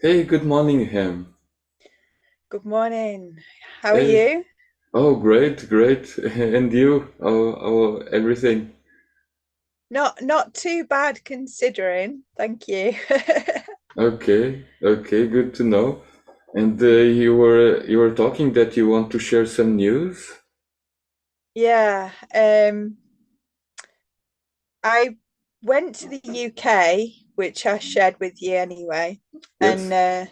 Hey, good morning, Ham. Good morning. How are Hey, you? oh, great, great. And you? Everything? Not too bad considering. Thank you. Okay, okay, good to know. And you were talking that you want to share some news? Yeah, I went to the UK, which I shared with you anyway. And Yes.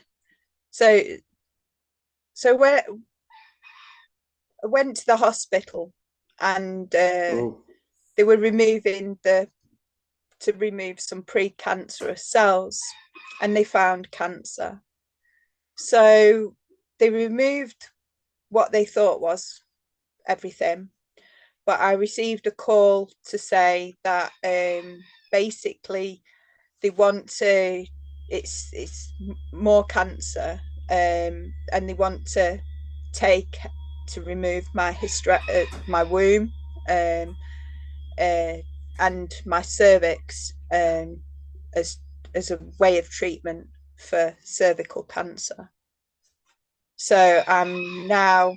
so so where I went to the hospital and Oh, they were removing the to remove some precancerous cells and they found cancer. So they removed what they thought was everything. But I received a call to say that basically they want to it's more cancer, and they want take to remove my womb, um, uh, and my cervix, as a way of treatment for cervical cancer. So I'm now,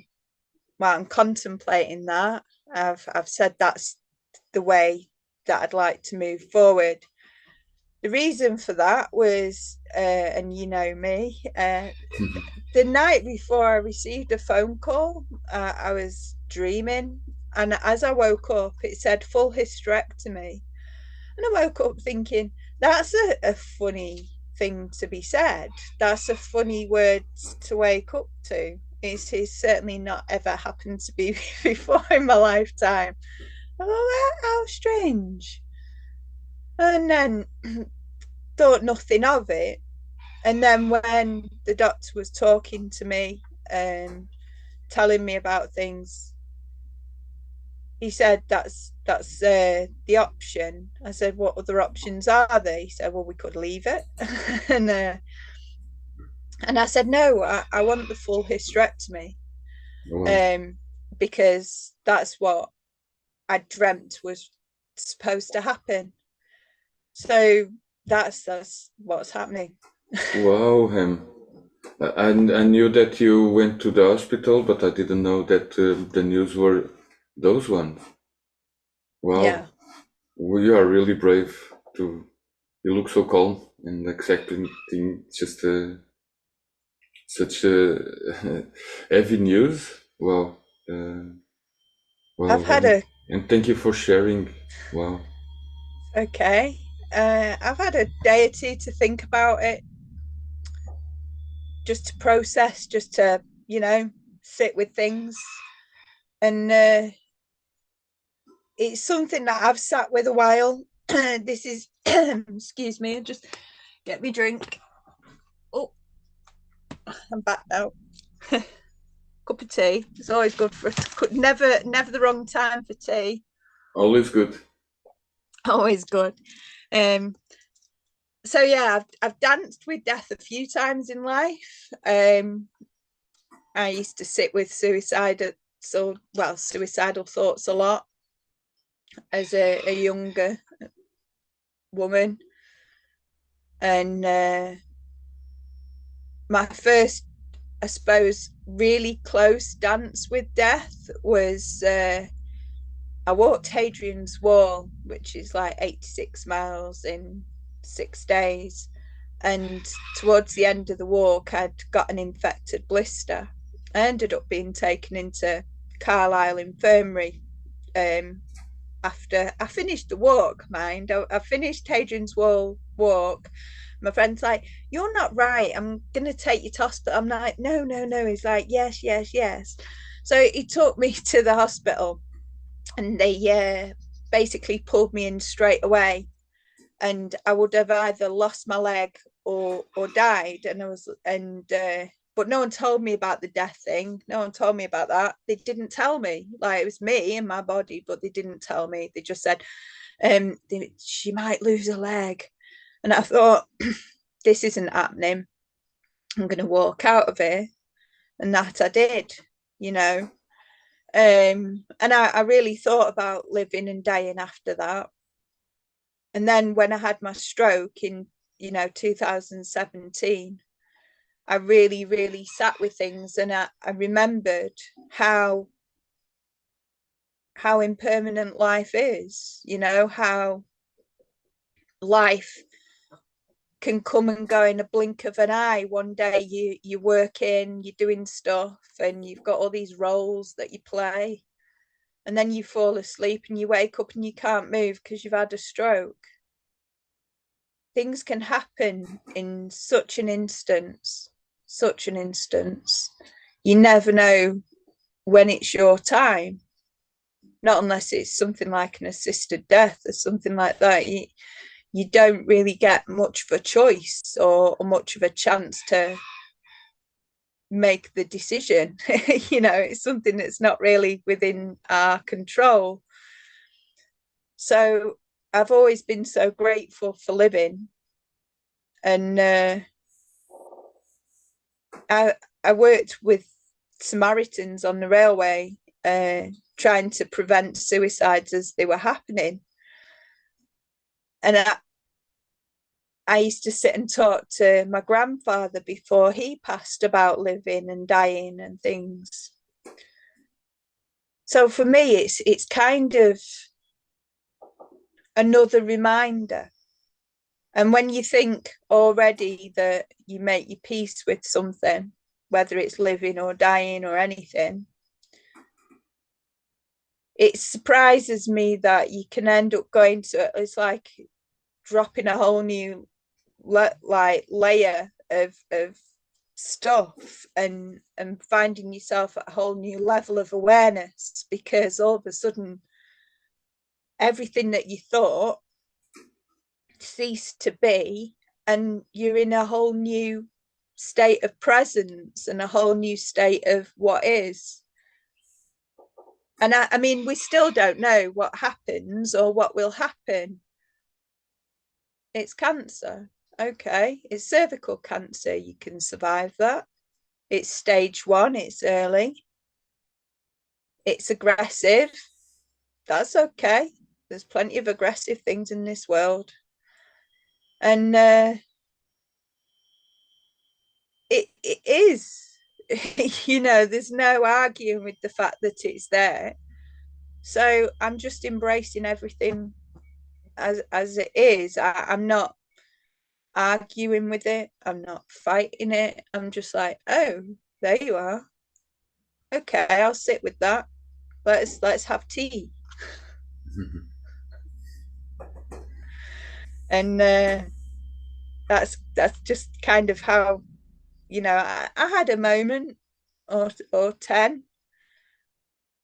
well, I'm contemplating that. I've said that's the way that I'd like to move forward. The reason for that was, and you know me, the night before I received a phone call, I was dreaming, and as I woke up, it said full hysterectomy, and I woke up thinking that's a funny thing to be said. That's a funny word to wake up to. It's certainly not ever happened to me before in my lifetime. Oh, how strange. And then thought nothing of it. And then when the doctor was talking to me, um, telling me about things, he said that's the option. I said, what other options are there? He said, well, we could leave it. and and I said, no, I want the full hysterectomy, wow. um, because that's what I dreamt was supposed to happen. So that's what's happening. Wow, Ham. I knew that you went to the hospital, but I didn't know that the news were those ones. Yeah. Wow. Well, you are really brave to. You look so calm and accepting things just such heavy news. Wow. Uh, I've wow. had a And thank you for sharing. Wow. Okay. I've had a day or two to think about it, just to process, just to, sit with things. And it's something that I've sat with a while. This is, excuse me, just get me drink. Oh, I'm back now. Cup of tea. It's always good for never the wrong time for tea. Always good. Always good. Um, so yeah, I've danced with death a few times in life. I used to sit with suicidal thoughts a lot as a younger woman, and my first, I suppose, really close dance with death was I walked Hadrian's Wall, which is like 86 miles in 6 days, and towards the end of the walk, I'd got an infected blister. I ended up being taken into Carlisle Infirmary, um, after I finished the walk, mind. I finished Hadrian's Wall walk. My friend's like, "You're not right. I'm gonna take you to hospital." I'm like, "No, no, no." He's like, "Yes, yes, yes." So he took me to the hospital, and they basically pulled me in straight away. And I would have either lost my leg or died. But no one told me about the death thing. No one told me about that. They didn't tell me. Like, it was me and my body, but they didn't tell me. They just said, she might lose a leg. And I thought, this isn't happening. I'm going to walk out of here. And that I did, you know. And I really thought about living and dying after that. And then when I had my stroke in, 2017, I really, really sat with things, and I remembered how impermanent life is, you know, how life can come and go in a blink of an eye. One day you're working, you're doing stuff, and you've got all these roles that you play, and then you fall asleep and you wake up and you can't move because you've had a stroke. Things can happen in such an instance. You never know when it's your time, not unless it's something like an assisted death or something like that. You don't really get much of a choice or much of a chance to make the decision. You know, it's something that's not really within our control. So I've always been so grateful for living. And I worked with Samaritans on the railway, trying to prevent suicides as they were happening. And I used to sit and talk to my grandfather before he passed about living and dying and things. So for me, it's kind of another reminder. And when you think already that you make your peace with something, whether it's living or dying or anything, it surprises me that you can end up going to, it's like dropping a whole new like layer of stuff, and finding yourself at a whole new level of awareness, because all of a sudden everything that you thought ceased to be, and you're in a whole new state of presence and a whole new state of what is. And I mean, we still don't know what happens or what will happen. It's cancer. Okay, it's cervical cancer. You can survive that. It's stage 1, it's early. It's aggressive. That's okay. There's plenty of aggressive things in this world. And it is, you know, there's no arguing with the fact that it's there. So I'm just embracing everything as it is. I'm not arguing with it. I'm not fighting it. I'm just like, oh, there you are. Okay, I'll sit with that. Let's have tea. And that's just kind of how, you know, I had a moment or 10,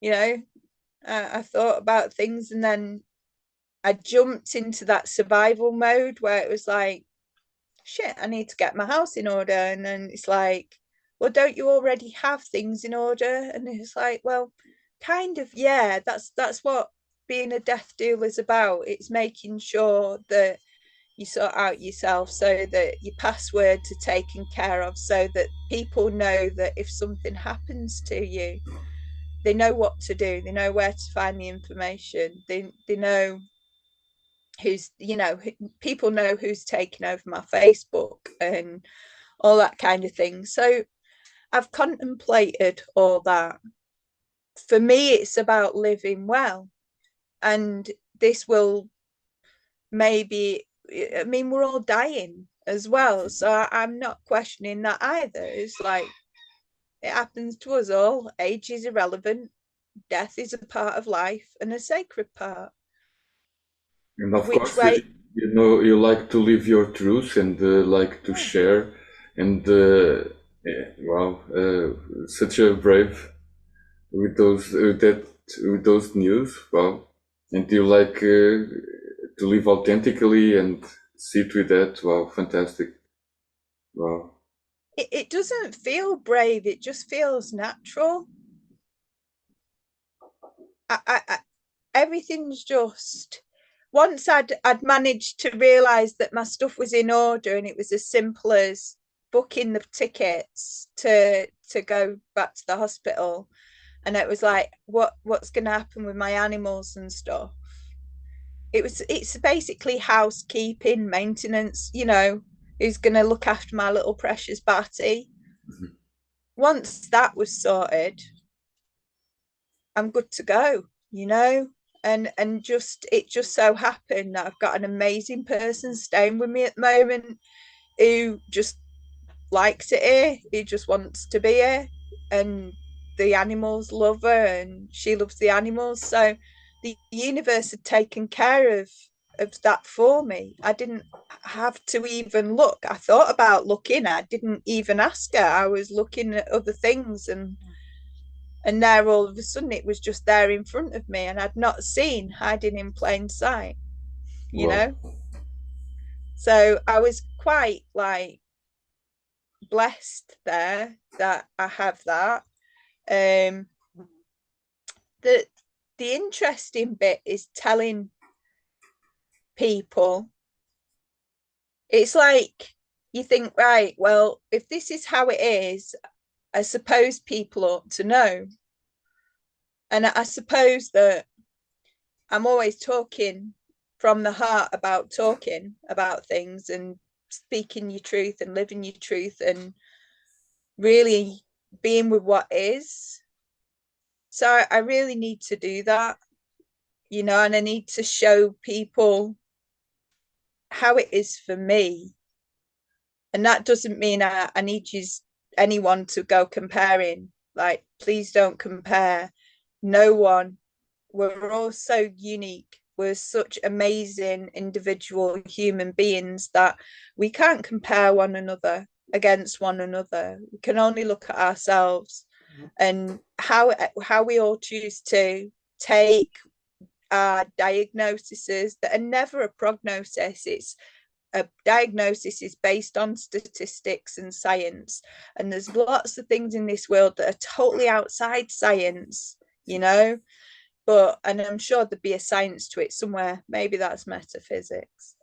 you know, I thought about things, and then I jumped into that survival mode where it was like, shit, I need to get my house in order. And then it's like, well, don't you already have things in order? And it's like, well, kind of, yeah, that's what being a death deal is about. It's making sure that you sort out yourself so that your passwords are taken care of, so that people know that if something happens to you, they know what to do, they know where to find the information, they know who's, you know, people know who's taken over my Facebook and all that kind of thing. So I've contemplated all that. For me, it's about living well, and this will maybe, I mean, we're all dying as well, so I'm not questioning that either. It's like, it happens to us all. Age is irrelevant. Death is a part of life and a sacred part. And of Which course, way? you know, you like to live your truth and like to Yeah. share. And yeah, wow, such a brave with those with those news. Wow, and you like to live authentically and sit with that. Wow, fantastic. Wow. It doesn't feel brave. It just feels natural. I everything's just, once I'd managed to realize that my stuff was in order, and it was as simple as booking the tickets to go back to the hospital, and it was like, what's going to happen with my animals and stuff. It's basically housekeeping, maintenance, you know, who's going to look after my little precious Batty. once that was sorted, I'm good to go, you know. And just it just so happened that I've got an amazing person staying with me at the moment who just likes it here. He just wants to be here, and the animals love her, and she loves the animals. So the universe had taken care of that for me. I didn't have to even look. I thought about looking. I didn't even ask her. I was looking at other things, and there all of a sudden it was just there in front of me, and I'd not seen, hiding in plain sight. You Wow. know. So I was quite like blessed there that I have that. Um, the the interesting bit is telling people. It's like you think, right, well, if this is how it is, I suppose people ought to know. And I suppose that I'm always talking from the heart about talking about things and speaking your truth and living your truth and really being with what is. So I really need to do that, you know, and I need to show people how it is for me. And that doesn't mean I need anyone to go comparing. Like, please don't compare. No one. We're all so unique. We're such amazing individual human beings that we can't compare one another against one another. We can only look at ourselves and how we all choose to take diagnoses that are never a prognosis. It's a diagnosis is based on statistics and science, and there's lots of things in this world that are totally outside science, you know. But and I'm sure there'd be a science to it somewhere. Maybe that's metaphysics,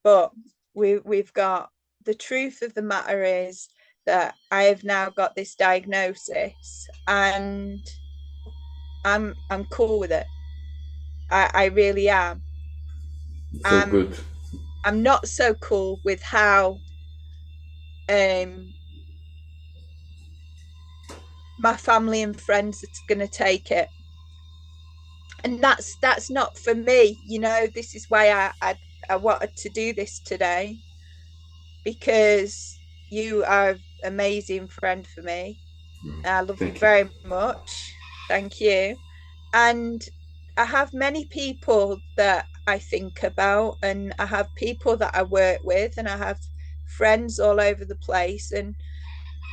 but we've got the truth of the matter is that I have now got this diagnosis, and I'm cool with it. I really am. So good. I'm I'm not so cool with how um my family and friends are going to take it, and that's not for me, you know. This is why I wanted to do this today, because you are an amazing friend for me. I love you Thank you. very much. Thank you. And I have many people that I think about, and I have people that I work with, and I have friends all over the place. And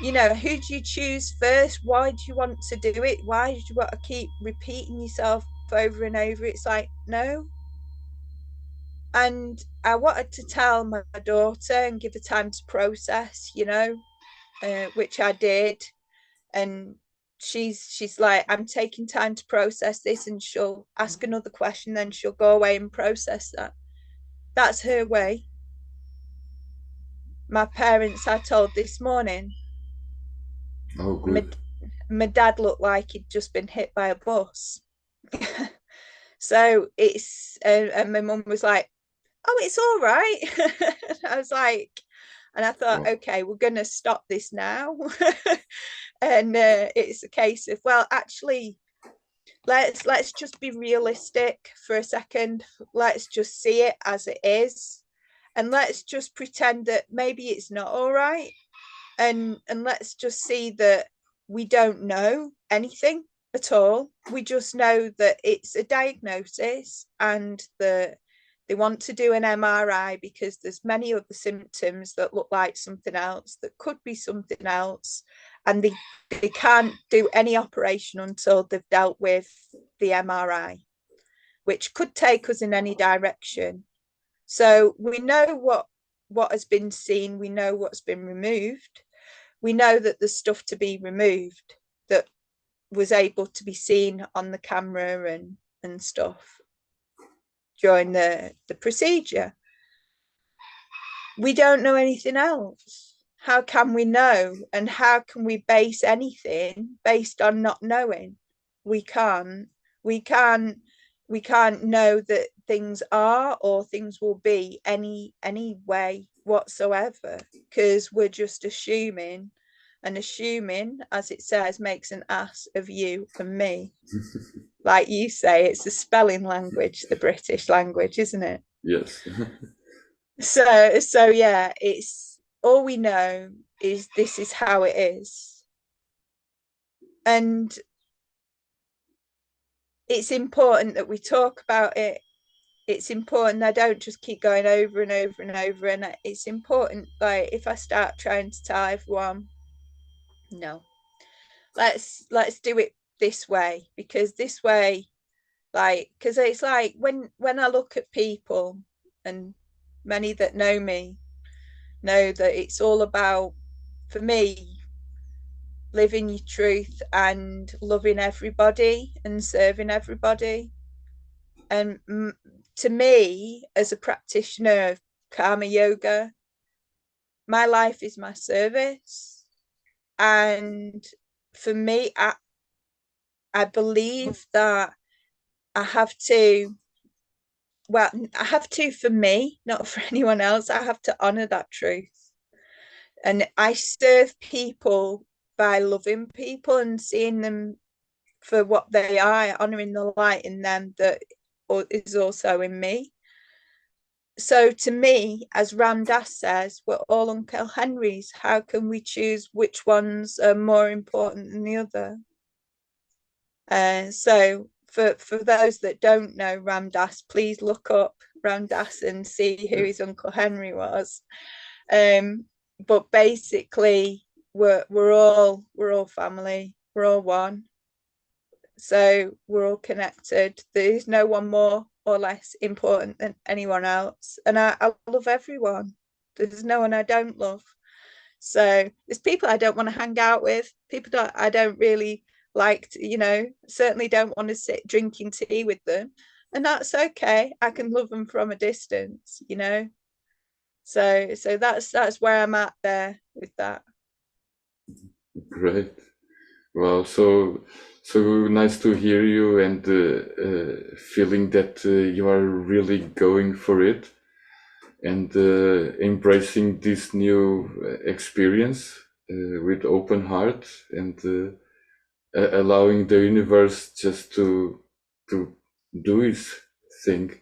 you know, who do you choose first? Why do you want to do it? Why do you want to keep repeating yourself over and over? It's like, no. And I wanted to tell my daughter and give her time to process, you know, which I did. And she's like, I'm taking time to process this, and she'll ask another question, then she'll go away and process that. That's her way. My parents, I told this morning, Oh, my, good. my dad looked like he'd just been hit by a bus. So it's and my mum was like, oh, it's all right. I was like, and I thought, Wow. okay, we're gonna stop this now. And it's a case of, well, actually, let's just be realistic for a second. Let's just see it as it is, and let's just pretend that maybe it's not all right, and let's just see that we don't know anything at all. We just know that it's a diagnosis, and they want to do an MRI because there's many other symptoms that look like something else, that could be something else, and they can't do any operation until they've dealt with the MRI, which could take us in any direction. So we know what has been seen, we know what's been removed, we know that there's stuff to be removed that was able to be seen on the camera and stuff during the procedure. We don't know anything else. How can we know? And how can we base anything based on not knowing? We can't. We can't. We can't know that things are or things will be any way whatsoever, because we're just assuming, and assuming, as it says, makes an ass of you and me. Like you say, it's a spelling language, the British language, isn't it? Yes. So yeah, it's all we know is this is how it is. And it's important that we talk about it. It's important I don't just keep going over and over and over. And it's important, like if I start trying to tell everyone, no, let's do it this way, because this way, like, because it's like when I look at people, and many that know me know that it's all about, for me, living your truth and loving everybody and serving everybody. And to me, as a practitioner of karma yoga, my life is my service. And for me, I believe that I have to, well, I have to, for me, not for anyone else, I have to honor that truth. And I serve people by loving people and seeing them for what they are, honoring the light in them that is also in me. So to me, as Ram Dass says, we're all Uncle Henrys. How can we choose which ones are more important than the other? So for those that don't know Ram Dass, please look up Ram Dass and see who his Uncle Henry was. But basically, we're all family. We're all one. So we're all connected. There is no one more or less important than anyone else. And I love everyone. There's no one I don't love. So there's people I don't want to hang out with, people that I don't really like to, certainly don't want to sit drinking tea with them. And that's okay. I can love them from a distance. So that's where I'm at there with that. Great. Well, so nice to hear you, and feeling that you are really going for it, and embracing this new experience with open heart, and allowing the universe just to do its thing.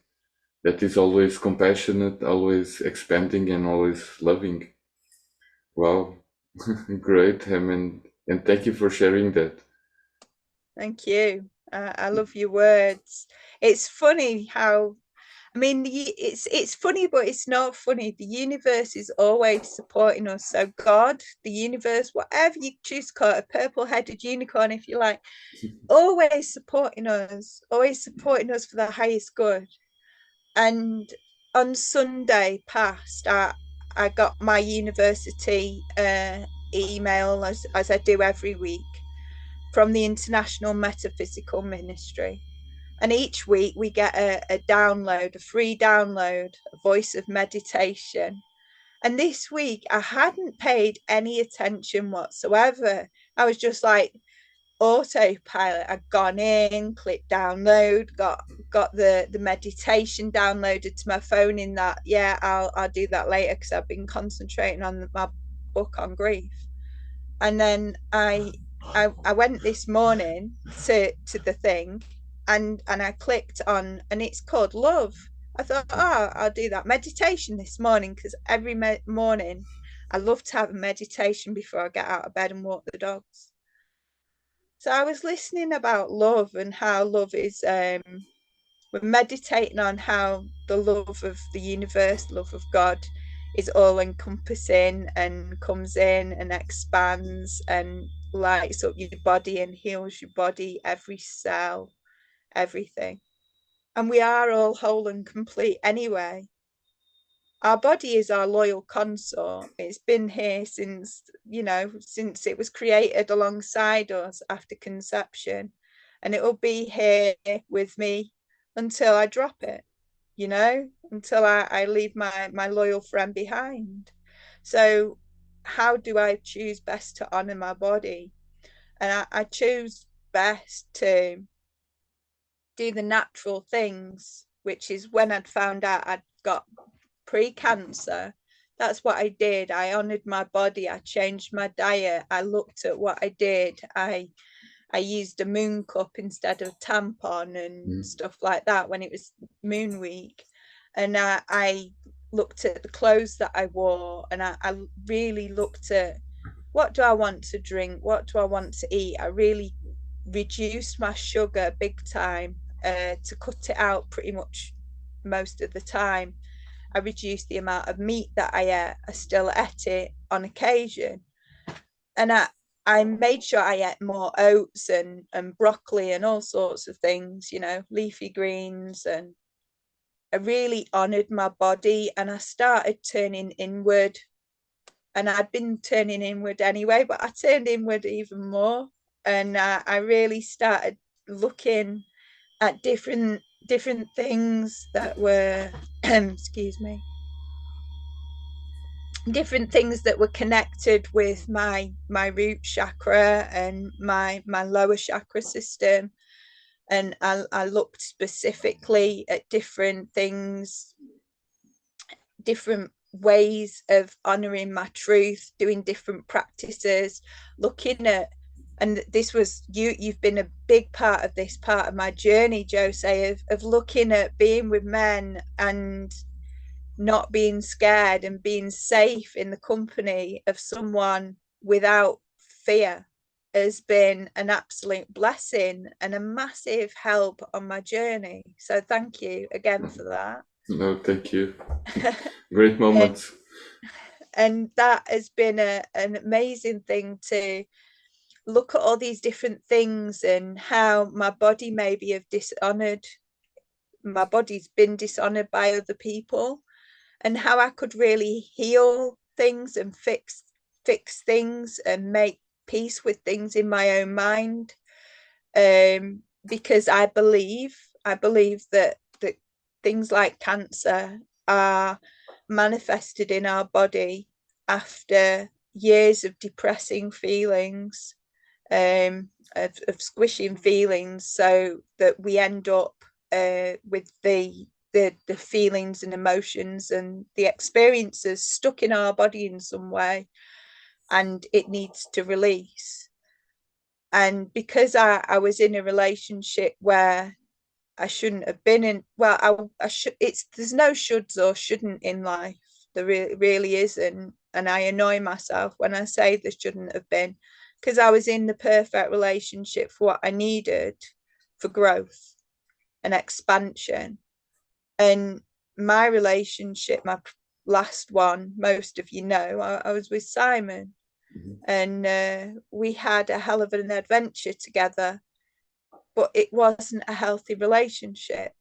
That is always compassionate, always expanding, and always loving. Wow, great, Hem, and thank you for sharing that. Thank you. I love your words. It's funny how, I mean, it's funny, but it's not funny. The universe is always supporting us. So God, the universe, whatever you choose to call it, a purple-headed unicorn, if you like, always supporting us, always supporting us for the highest good. And on Sunday past, I got my university email, as I do every week, from the International Metaphysical Ministry. And each week we get a download, a free download, a voice of meditation. And this week I hadn't paid any attention whatsoever. I was just like autopilot. I'd gone in, clicked download, got the meditation downloaded to my phone. In that, yeah, I'll do that later because I've been concentrating on my book on grief. And then I went this morning to the thing, and I clicked on, and it's called love. I thought, oh, I'll do that meditation this morning, because every morning I love to have a meditation before I get out of bed and walk the dogs. So I was listening about love and how love is, we're meditating on how the love of the universe, love of God, is all encompassing and comes in and expands and lights up your body and heals your body, every cell, everything. And we are all whole and complete anyway. Our body is our loyal consort. It's been here since it was created alongside us after conception. And it will be here with me until I drop it, until I leave my loyal friend behind. So how do I choose best to honor my body? And I choose best to do the natural things, which is when I'd found out I'd got pre-cancer. that's what I did. I honored my body. I changed my diet. I looked at what I did. I used a moon cup instead of tampon and Mm. stuff like that when it was moon week. And I looked at the clothes that I wore, and I really looked at, what do I want to drink? What do I want to eat? I really reduced my sugar big time, to cut it out pretty much most of the time. I reduced the amount of meat that I ate. I still ate it on occasion. And I made sure I ate more oats and broccoli and all sorts of things, you know, leafy greens. And I really honored my body, and I started turning inward. And I'd been turning inward anyway, but I turned inward even more. And I really started looking at different things that were excuse me, different things that were connected with my root chakra and my lower chakra system. And I looked specifically at different things, different ways of honoring my truth, doing different practices, looking at, and this was you've been a big part of this part of my journey, Jose, of looking at being with men and not being scared and being safe in the company of someone without fear has been an absolute blessing and a massive help on my journey. So thank you again for that. No, thank you. Great and, moment. and that has been an amazing thing to look at all these different things and how my body maybe have dishonored, my body's been dishonored by other people, and how I could really heal things and fix things and make peace with things in my own mind. Because I believe that things like cancer are manifested in our body after years of depressing feelings, of squishing feelings, so that we end up with the feelings and emotions and the experiences stuck in our body in some way, and it needs to release. And because I was in a relationship where I shouldn't have been in, well, I should, it's, there's no shoulds or shouldn't in life. There really isn't. And I annoy myself when I say there shouldn't have been, because I was in the perfect relationship for what I needed for growth and expansion. And my relationship, my last one, most of you know, I was with Simon, and we had a hell of an adventure together, but it wasn't a healthy relationship.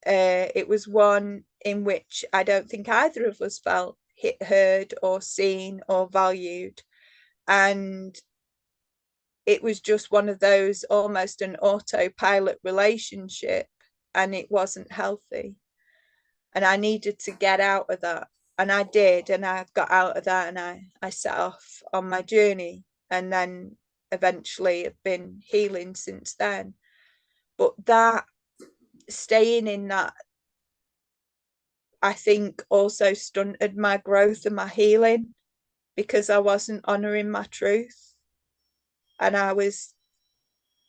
It was one in which I don't think either of us felt heard or seen or valued. And it was just one of those, almost an autopilot relationship, and it wasn't healthy. And I needed to get out of that. And I did, and I got out of that, and I set off on my journey, and then eventually have been healing since then. But that, staying in that, I think also stunted my growth and my healing, because I wasn't honoring my truth, and I was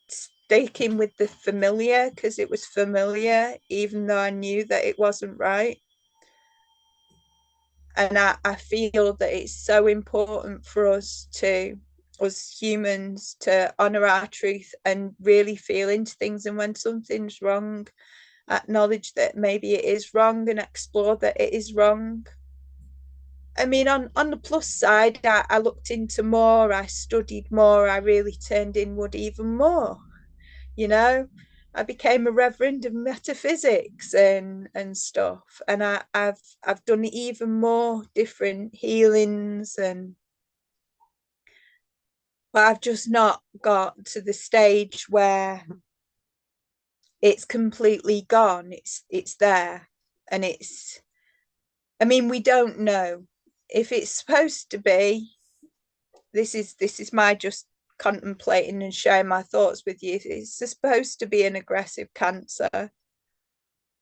sticking with the familiar because it was familiar, even though I knew that it wasn't right. And I feel that it's so important for us humans, to honor our truth and really feel into things. And when something's wrong, acknowledge that maybe it is wrong and explore that it is wrong. I mean, on the plus side, I looked into more, I studied more, I really turned inward even more, you know. I became a reverend of metaphysics and stuff, and I've done even more different healings, and but I've just not got to the stage where it's completely gone. It's there, and it's, I mean, we don't know if it's supposed to be. This is my just contemplating and sharing my thoughts with you. It's supposed to be an aggressive cancer,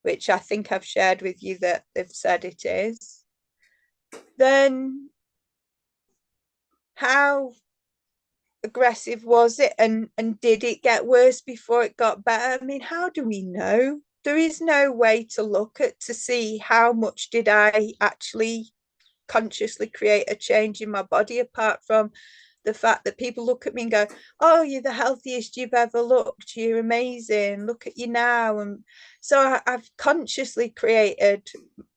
which I think I've shared with you that they've said it is. then how aggressive was it, and did it get worse before it got better? I mean, how do we know? There is no way to look at to see how much did I actually consciously create a change in my body, apart from the fact that people look at me and go, oh, you're the healthiest you've ever looked, you're amazing, look at you now. And so I've consciously created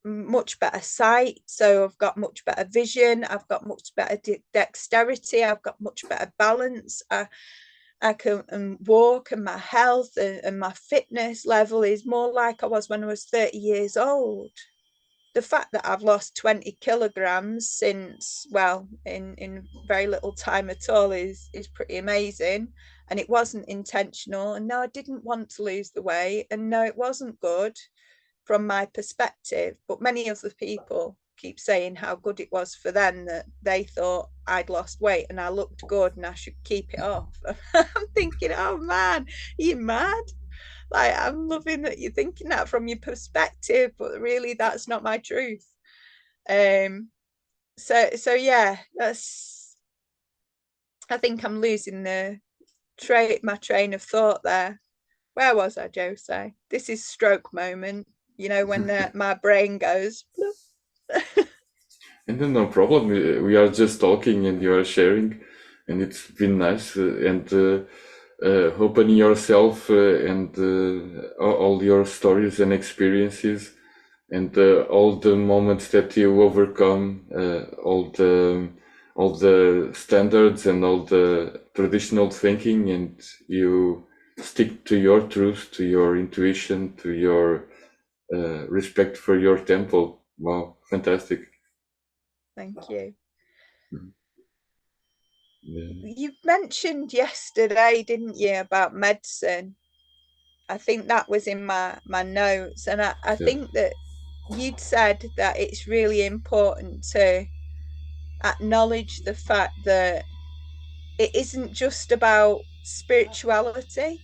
much better sight, so I've got much better vision, I've got much better dexterity, I've got much better balance. I can walk, and my health and my fitness level is more like I was when I was 30 years old. The fact that I've lost 20 kilograms since, well, in very little time at all is pretty amazing. And it wasn't intentional. And no, I didn't want to lose the weight. And no, it wasn't good from my perspective. But many other people keep saying how good it was for them, that they thought I'd lost weight and I looked good and I should keep it off. I'm thinking, oh man, are you mad? Like, I'm loving that you're thinking that from your perspective, but really that's not my truth. So yeah, that's, I think I'm losing my train of thought there. Where was I, Jose? This is stroke moment, when my brain goes. And then no problem. We are just talking and you are sharing, and it's been nice and opening yourself and all your stories and experiences, and all the moments that you overcome, all the standards and all the traditional thinking, and you stick to your truth, to your intuition, to your respect for your temple. Wow, fantastic. Thank you. Yeah. You mentioned yesterday, didn't you, about medicine? I think that was in my notes. And I Yeah. think that you'd said that it's really important to acknowledge the fact that it isn't just about spirituality.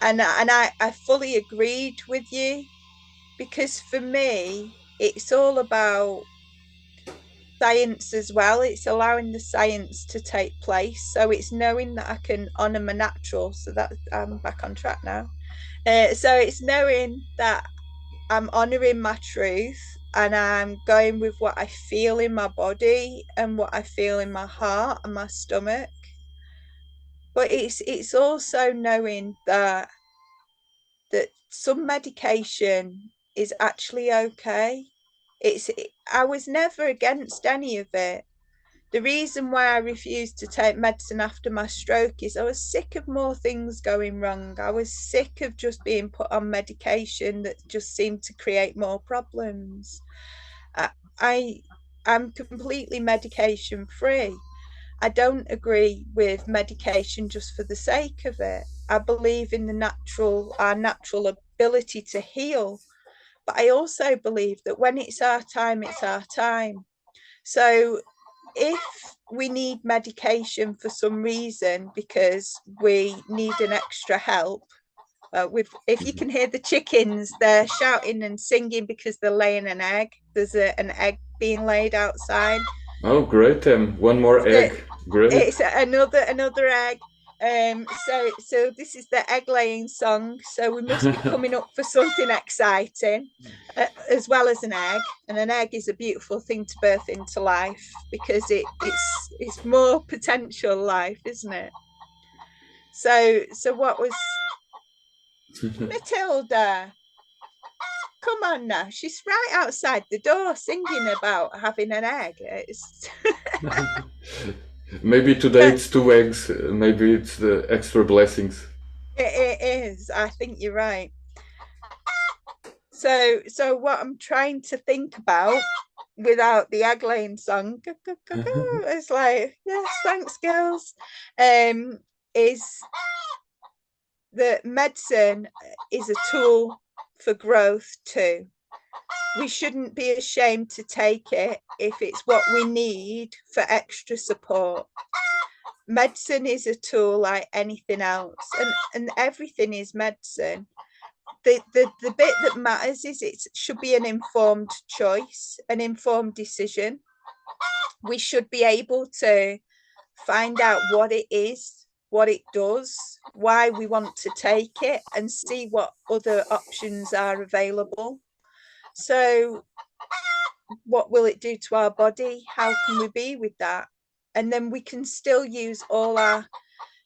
And I fully agreed with you, because for me, it's all about science as well. It's allowing the science to take place. So it's knowing that I can honor my natural. So that I'm back on track now. So it's knowing that I'm honoring my truth, and I'm going with what I feel in my body and what I feel in my heart and my stomach. But it's also knowing that some medication is actually okay. I was never against any of it. The reason why I refused to take medicine after my stroke is I was sick of more things going wrong. I was sick of just being put on medication that just seemed to create more problems. I, I I'm completely medication free. I don't agree with medication just for the sake of it. I believe in our natural ability to heal. But I also believe that when it's our time, it's our time. So if we need medication for some reason because we need an extra help, if you can hear the chickens, they're shouting and singing because they're laying an egg. There's an egg being laid outside. Oh, great, one more So egg. Great. it's another egg. So this is the egg laying song. So we must be coming up for something exciting, as well as an egg. And an egg is a beautiful thing to birth into life, because it's more potential life, isn't it? So what was Matilda? Come on now, she's right outside the door singing about having an egg. It's Maybe today it's two eggs. Maybe it's the extra blessings. it is. I think you're right. So what I'm trying to think about without the egg laying song, it's like, yes, thanks, girls. Is that medicine is a tool for growth too. We shouldn't be ashamed to take it if it's what we need for extra support. Medicine is a tool like anything else, and everything is medicine. the bit that matters is it should be an informed choice, an informed decision. We should be able to find out what it is, what it does, why we want to take it, and see what other options are available. So, what will it do to our body? How can we be with that? And then we can still use all our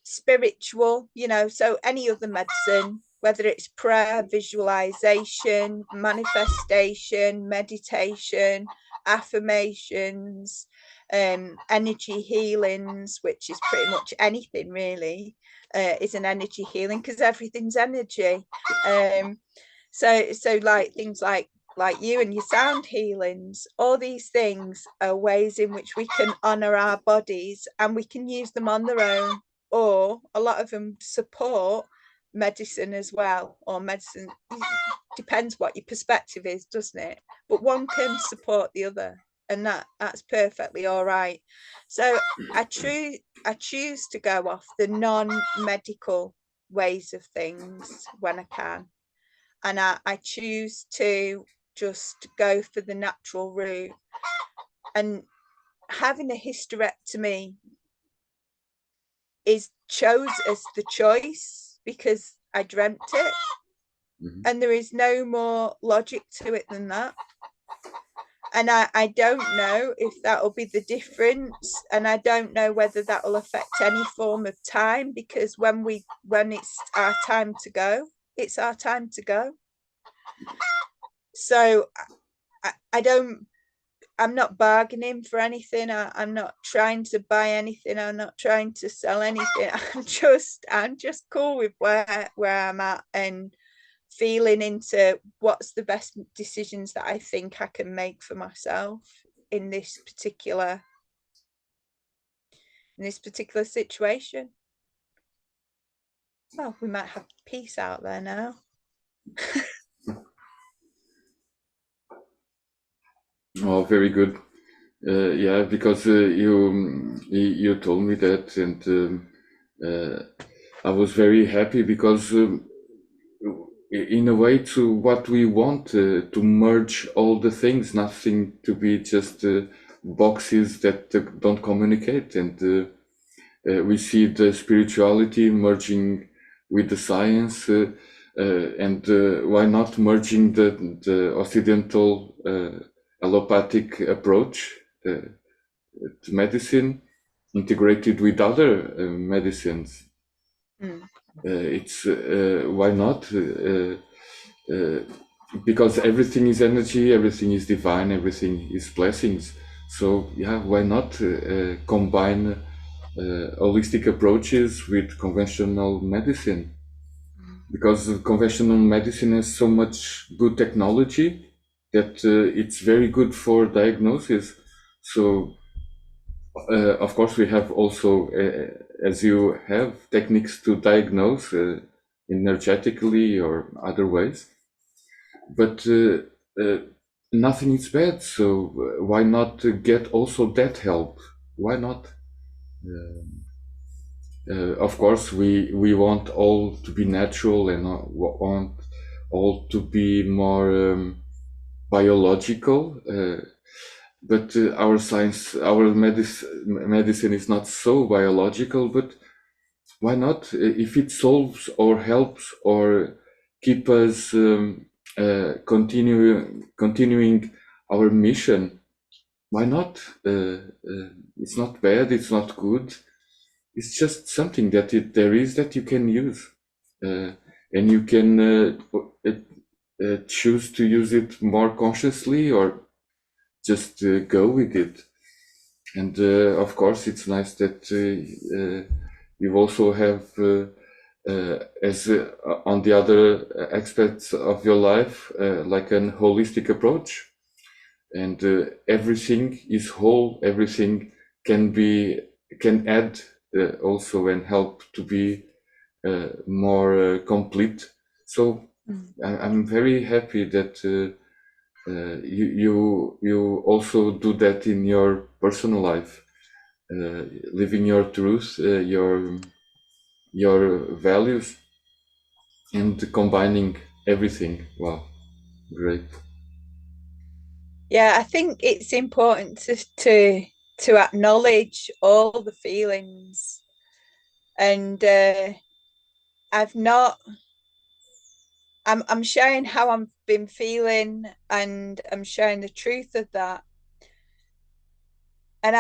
spiritual, so any other medicine, whether it's prayer, visualization, manifestation, meditation, affirmations, energy healings, which is pretty much anything really, is an energy healing because everything's energy. So like things like you and your sound healings, all these things are ways in which we can honor our bodies, and we can use them on their own, or a lot of them support medicine as well, or medicine depends what your perspective is, doesn't it? But one can support the other, and that's perfectly all right. So I choose to go off the non-medical ways of things when I can, and I choose to just go for the natural route. And having a hysterectomy is chose as the choice because I dreamt it. Mm-hmm. And there is no more logic to it than that. And I don't know if that'll be the difference, and I don't know whether that will affect any form of time, because when it's our time to go, it's our time to go. So I'm not bargaining for anything. I'm not trying to buy anything. I'm not trying to sell anything. I'm just cool with where I'm at, and feeling into what's the best decisions that I think I can make for myself in this particular situation. Well, we might have peace out there now. Oh, very good. Yeah, because you told me that, and I was very happy because in a way, to what we want, to merge all the things, nothing to be just boxes that don't communicate, and we see the spirituality merging with the science, and why not merging the Occidental allopathic approach to medicine integrated with other medicines. It's why not? Because everything is energy, everything is divine, everything is blessings. So yeah, why not combine holistic approaches with conventional medicine? Because conventional medicine has so much good technology that it's very good for diagnosis. So of course we have also, as you have, techniques to diagnose energetically or other ways, but nothing is bad. So why not get also that help? Why not? Of course, we want all to be natural, and want all to be more biological. But our science, our medicine is not so biological. But why not? If it solves or helps or keep us continuing our mission, why not? It's not bad. It's not good. It's just something that there is that you can use, and you can choose to use it more consciously or just go with it. And of course, it's nice that you also have, as on the other aspects of your life, like an holistic approach, and everything is whole. Everything can add also and help to be more complete. So I'm very happy that you also do that in your personal life, living your truth, your values, and combining everything. Wow, great. Yeah, I think it's important to acknowledge all the feelings, and I've not. I'm sharing how I've been feeling, and I'm sharing the truth of that. And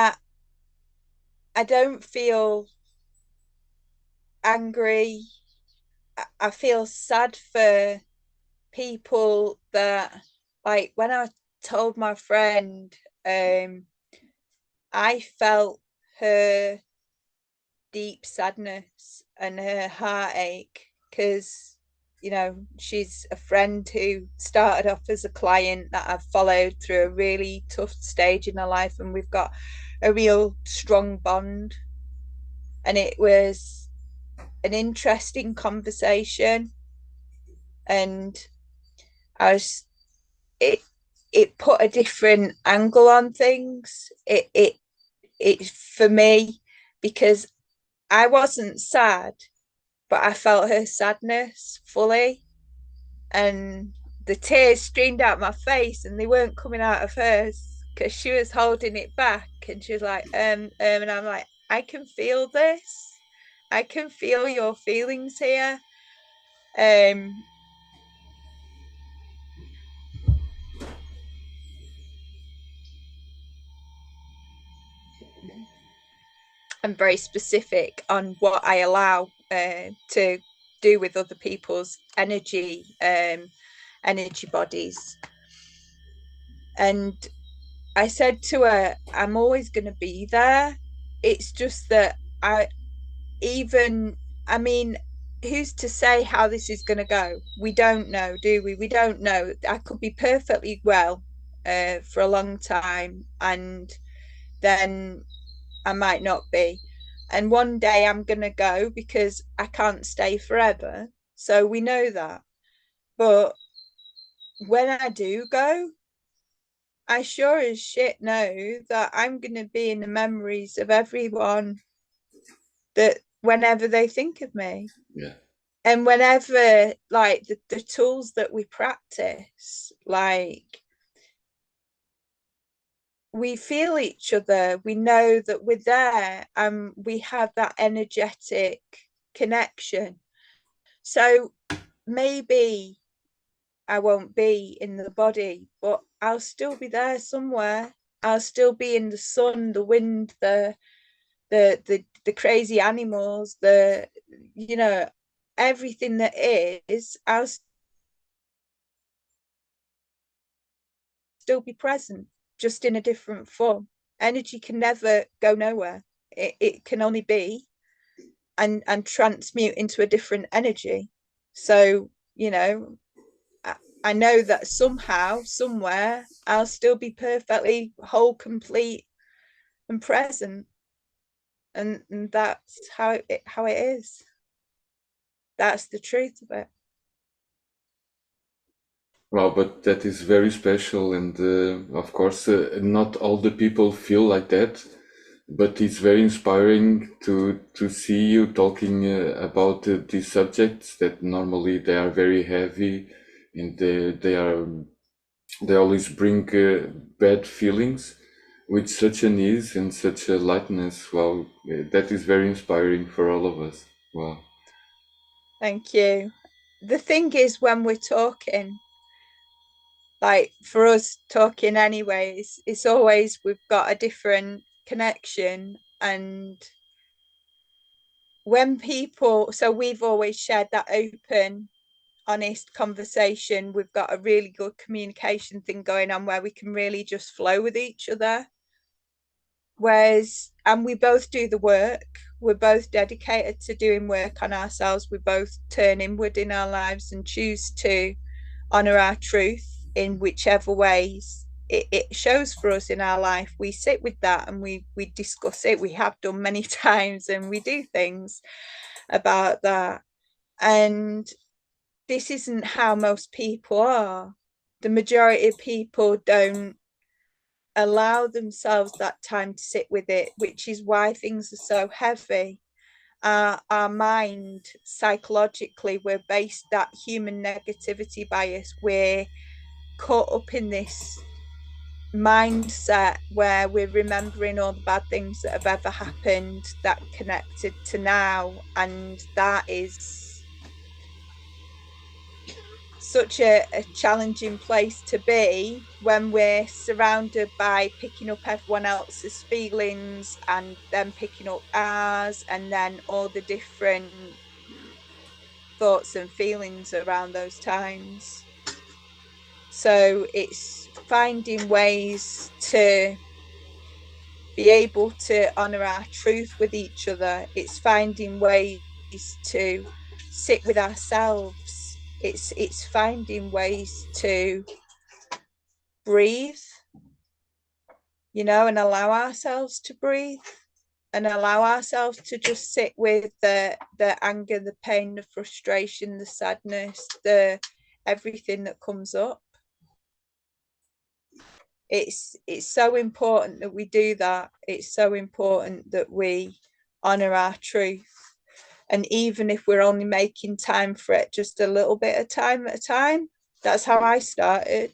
I don't feel angry. I feel sad for people that, like, when I told my friend, um, I felt her deep sadness and her heartache because, she's a friend who started off as a client that I've followed through a really tough stage in her life, and we've got a real strong bond. And it was an interesting conversation, and I was it it put a different angle on things. It for me, because I wasn't sad, but I felt her sadness fully, and the tears streamed out my face, and they weren't coming out of hers because she was holding it back, and she was like, and I'm like, I can feel this. I can feel your feelings here. Um, I'm very specific on what I allow to do with other people's energy bodies. And I said to her, I'm always going to be there. It's just that even, I mean, who's to say how this is going to go? We don't know, do we? We don't know. I could be perfectly well for a long time, and then I might not be. And one day I'm going to go because I can't stay forever. So we know that. But when I do go, I sure as shit know that I'm going to be in the memories of everyone that whenever they think of me. Yeah. And whenever, like, the tools that we practice, like, we feel each other, we know that we're there, and we have that energetic connection. So maybe I won't be in the body, but I'll still be there somewhere. I'll still be in the sun, the wind, the crazy animals, you know, everything that is, I'll still be present, just in a different form. Energy can never go nowhere. It can only be and transmute into a different energy. So, I know that somehow, somewhere, I'll still be perfectly whole, complete, and present, and that's how it is. That's the truth of it. Wow, but that is very special, and of course, not all the people feel like that. But it's very inspiring to see you talking about these subjects that normally they are very heavy, and they always bring bad feelings with such an ease and such a lightness. Wow, that is very inspiring for all of us. Wow. Thank you. The thing is, when we're talking, like for us talking anyways, it's always we've got a different connection. And when people, so we've always shared that open, honest conversation. We've got a really good communication thing going on where we can really just flow with each other. Whereas, and we both do the work, we're both dedicated to doing work on ourselves. We both turn inward in our lives and choose to honor our truth in whichever ways it shows for us in our life. We sit with that and we discuss it. We have done many times, and we do things about that. And this isn't how most people are. The majority of people don't allow themselves that time to sit with it, which is why things are so heavy. our mind psychologically, we're based, that human negativity bias, we're caught up in this mindset where we're remembering all the bad things that have ever happened that connected to now, and that is such a challenging place to be when we're surrounded by picking up everyone else's feelings and then picking up ours, and then all the different thoughts and feelings around those times. So it's finding ways to be able to honor our truth with each other. It's finding ways to sit with ourselves. It's finding ways to breathe, and allow ourselves to breathe, and allow ourselves to just sit with the anger, the pain, the frustration, the sadness, the everything that comes up. It's so important that we do that. It's so important that we honor our truth. And even if we're only making time for it just a little bit of time at a time, that's how I started.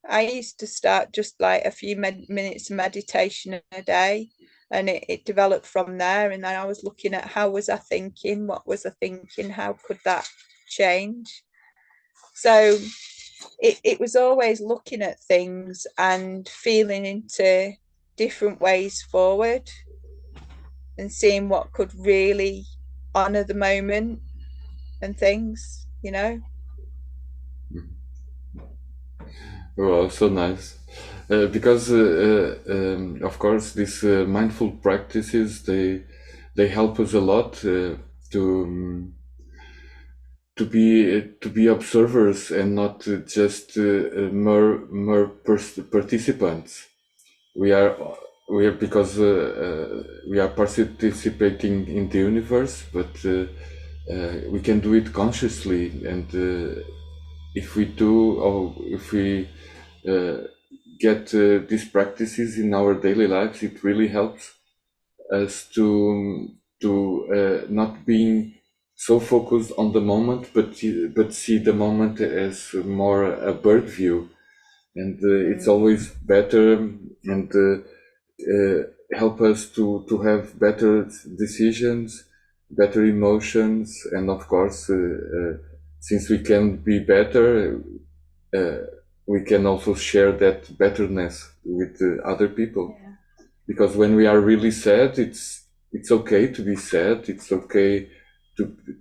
I used to start just like a few minutes of meditation a day, and it developed from there. And then I was looking at how was I thinking, what was I thinking, how could that change? So it was always looking at things and feeling into different ways forward and seeing what could really honor the moment and things. Wow, so nice. Because of course these mindful practices, they help us a lot to um, to be observers and not just mere participants. We are we are because we are participating in the universe, but we can do it consciously. And if we do, or if we uh, get these practices in our daily lives, it really helps us to not being so focused on the moment, but see the moment as more a bird view, and it's always better, and help us to have better decisions, better emotions, and of course, since we can be better, uh, we can also share that betterness with other people. Yeah. Because when we are really sad, it's okay to be sad. It's okay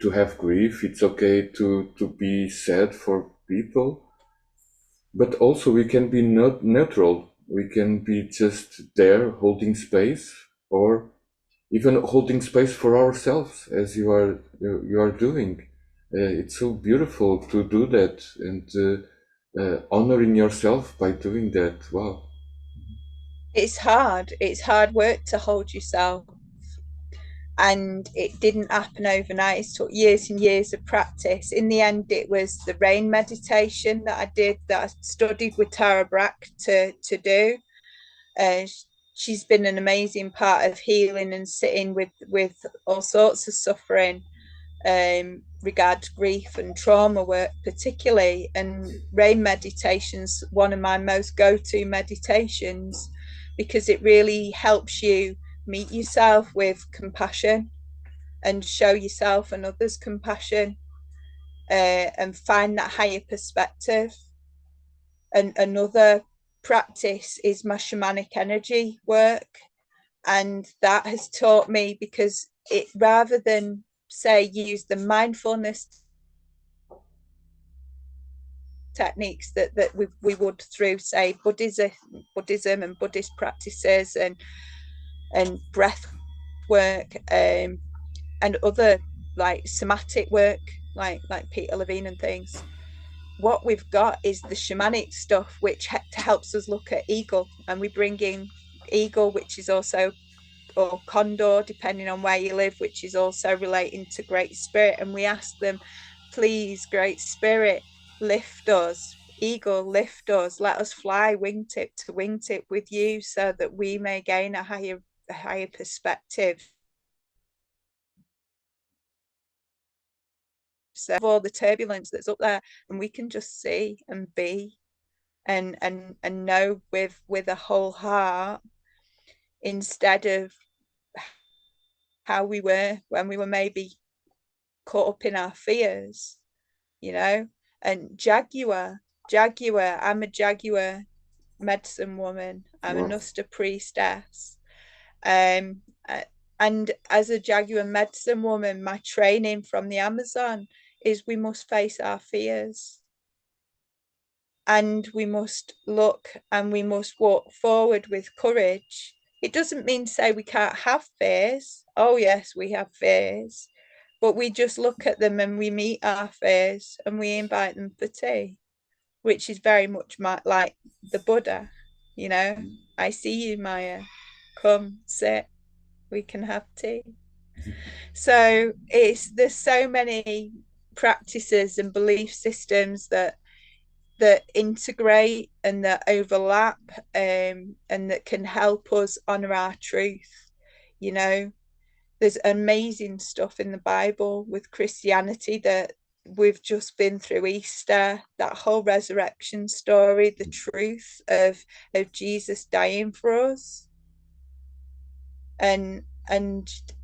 to have grief. It's okay to be sad for people. But also we can be not neutral. We can be just there holding space, or even holding space for ourselves, as you are doing. It's so beautiful to do that, and honoring yourself by doing that. Wow. It's hard work to hold yourself, and it didn't happen overnight. It took years and years of practice. In the end, it was the rain meditation that I did, that I studied with Tara Brach to do. uh, she's been an amazing part of healing and sitting with all sorts of suffering, regards grief and trauma work particularly. And rain meditation's one of my most go-to meditations, because it really helps you meet yourself with compassion and show yourself and others compassion, and find that higher perspective. And another practice is my shamanic energy work, and that has taught me, because it, rather than say use the mindfulness techniques that we would through, say, Buddhism and Buddhist practices, and breath work, and other like somatic work, like Peter Levine and things. What we've got is the shamanic stuff, which helps us look at eagle, and we bring in eagle, which is also, or condor, depending on where you live, which is also relating to Great Spirit. And we ask them, please, Great Spirit, lift us. Eagle, lift us. Let us fly wingtip to wingtip with you, so that we may gain a higher perspective of all the turbulence that's up there, and we can just see and be and know with a whole heart, instead of how we were when we were maybe caught up in our fears, you know. And Jaguar, I'm a Jaguar medicine woman. I'm a Wow. Nuster priestess. Um, and as a Jaguar medicine woman, my training from the Amazon is we must face our fears, and we must look and we must walk forward with courage. It doesn't mean to say we can't have fears. Oh, yes, we have fears, but we just look at them and we meet our fears and we invite them for tea, which is very much like the Buddha, you know. I see you, Maya. Come, sit, we can have tea. So there's so many practices and belief systems that integrate and that overlap, and that can help us honor our truth. You know, there's amazing stuff in the Bible with Christianity that we've just been through Easter, that whole resurrection story, the truth of Jesus dying for us, and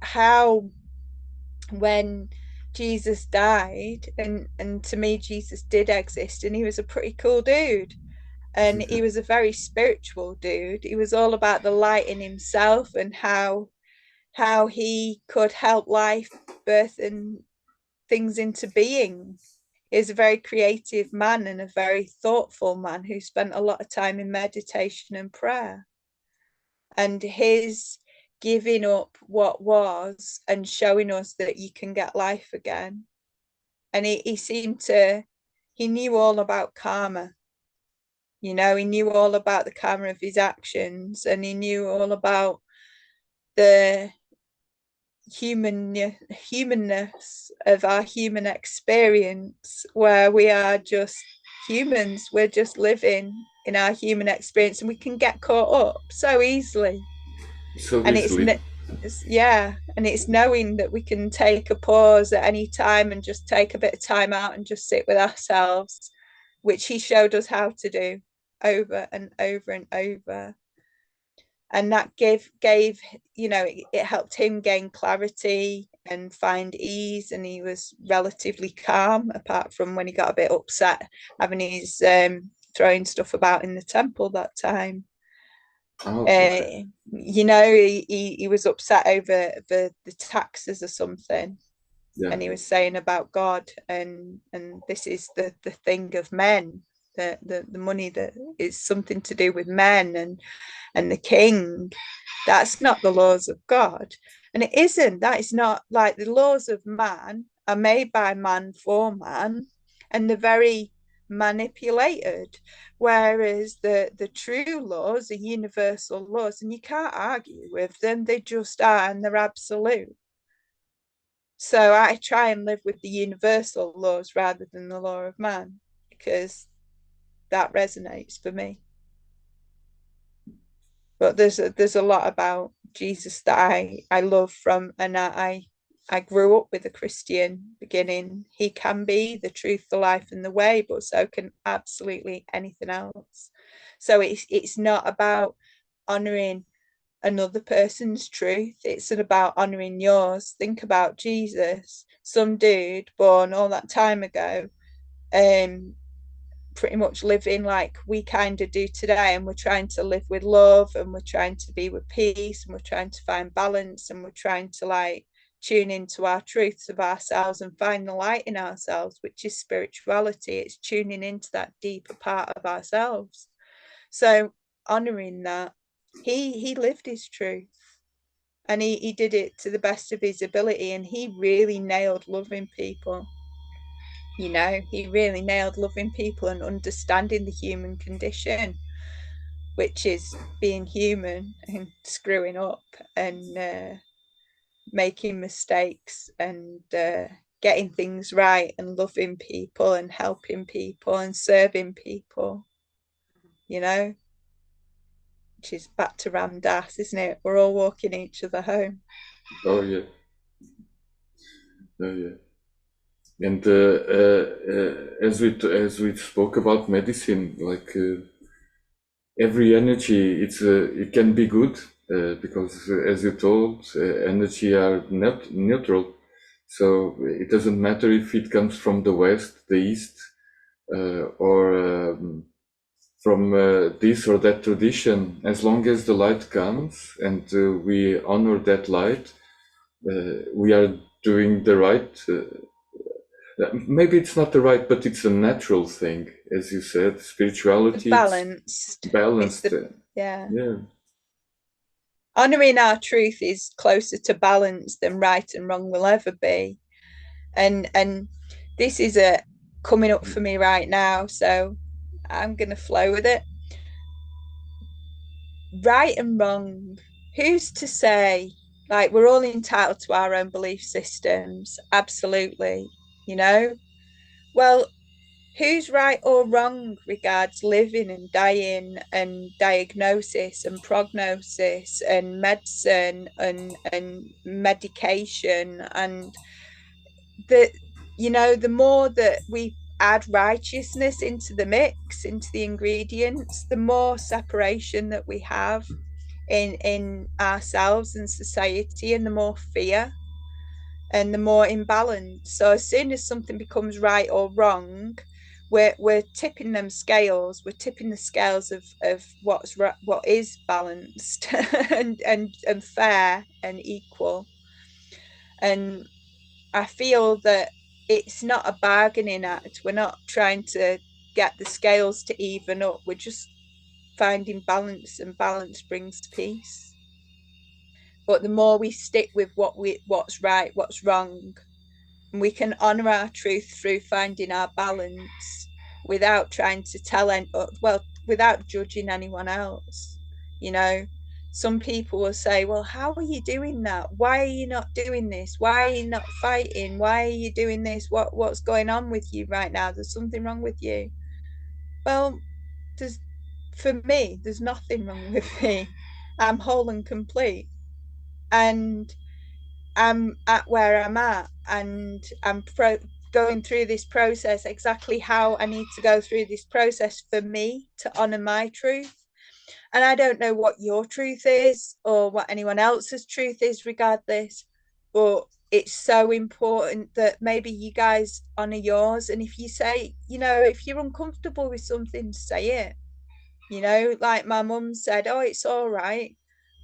how when Jesus died, and to me Jesus did exist, and he was a pretty cool dude, and he was a very spiritual dude. He was all about the light in himself and how he could help life birth and things into being. He's a very creative man and a very thoughtful man who spent a lot of time in meditation and prayer. And his giving up what was and showing us that you can get life again. And he seemed to, he knew all about karma. You know, he knew all about the karma of his actions, and he knew all about the humanness of our human experience, where we are just humans. We're just living in our human experience, and we can get caught up so easily. So And easily. yeah, and it's knowing that we can take a pause at any time and just take a bit of time out and just sit with ourselves, which he showed us how to do over and over and over. And that gave it helped him gain clarity and find ease, and he was relatively calm, apart from when he got a bit upset having his throwing stuff about in the temple that time. Oh, okay. He was upset over the taxes or something, Yeah. and he was saying about God, and this is the thing of men, the money that is something to do with men, and the king. That's not the laws of God. And it isn't. That is not, like, the laws of man are made by man for man, and they're very manipulated. Whereas the true laws are universal laws, and you can't argue with them. They just are, and they're absolute. So I try and live with the universal laws rather than the law of man, because that resonates for me. But there's a lot about Jesus that I love from, and I grew up with a Christian beginning. He can be the truth, the life, and the way, but so can absolutely anything else. So it's not about honoring another person's truth. It's about honoring yours. Think about Jesus, some dude born all that time ago, um, pretty much living like we kind of do today, and we're trying to live with love, and we're trying to be with peace, and we're trying to find balance, and we're trying to, like, tune into our truths of ourselves and find the light in ourselves, which is spirituality. It's tuning into that deeper part of ourselves. So honoring that, he lived his truth, and he did it to the best of his ability, and he really nailed loving people. He really nailed loving people and understanding the human condition, which is being human and screwing up, and making mistakes, and getting things right, and loving people and helping people and serving people, you know, which is back to Ram Dass, isn't it? We're all walking each other home. Oh, yeah. Oh, yeah. And as we spoke about medicine, like every energy, it can be good because as you told, energy are neutral. So it doesn't matter if it comes from the west, the east, or from this or that tradition. As long as the light comes and we honor that light, we are doing the right. Maybe it's not the right, but it's a natural thing, as you said. Spirituality, it's Balanced. It's balanced. the, yeah. Yeah, Honoring our truth is closer to balance than right and wrong will ever be. And this is a coming up for me right now, so I'm gonna flow with it. Right and wrong. Who's to say? Like, we're all entitled to our own belief systems, absolutely, you know? Well, who's right or wrong regards living and dying and diagnosis and prognosis and medicine and medication? And the, the more that we add righteousness into the mix, into the ingredients, the more separation that we have in ourselves and society, and the more fear and the more imbalance. So as soon as something becomes right or wrong, we're tipping them scales. We're tipping the scales of what is balanced and fair and equal. And I feel that it's not a bargaining act. We're not trying to get the scales to even up. We're just finding balance, and balance brings peace. But the more we stick with what's right, what's wrong, and we can honor our truth through finding our balance without trying to without judging anyone else. You know, some people will say, well, how are you doing that? Why are you not doing this? Why are you not fighting? Why are you doing this? What's going on with you right now? There's something wrong with you. Well, there's for me, there's nothing wrong with me. I'm whole and complete. And I'm at where I'm at, and going through this process exactly how I need to go through this process for me to honor my truth. And I don't know what your truth is or what anyone else's truth is regarding this, but it's so important that maybe you guys honor yours. And if you say, if you're uncomfortable with something, say it. Like my mum said, oh, it's all right.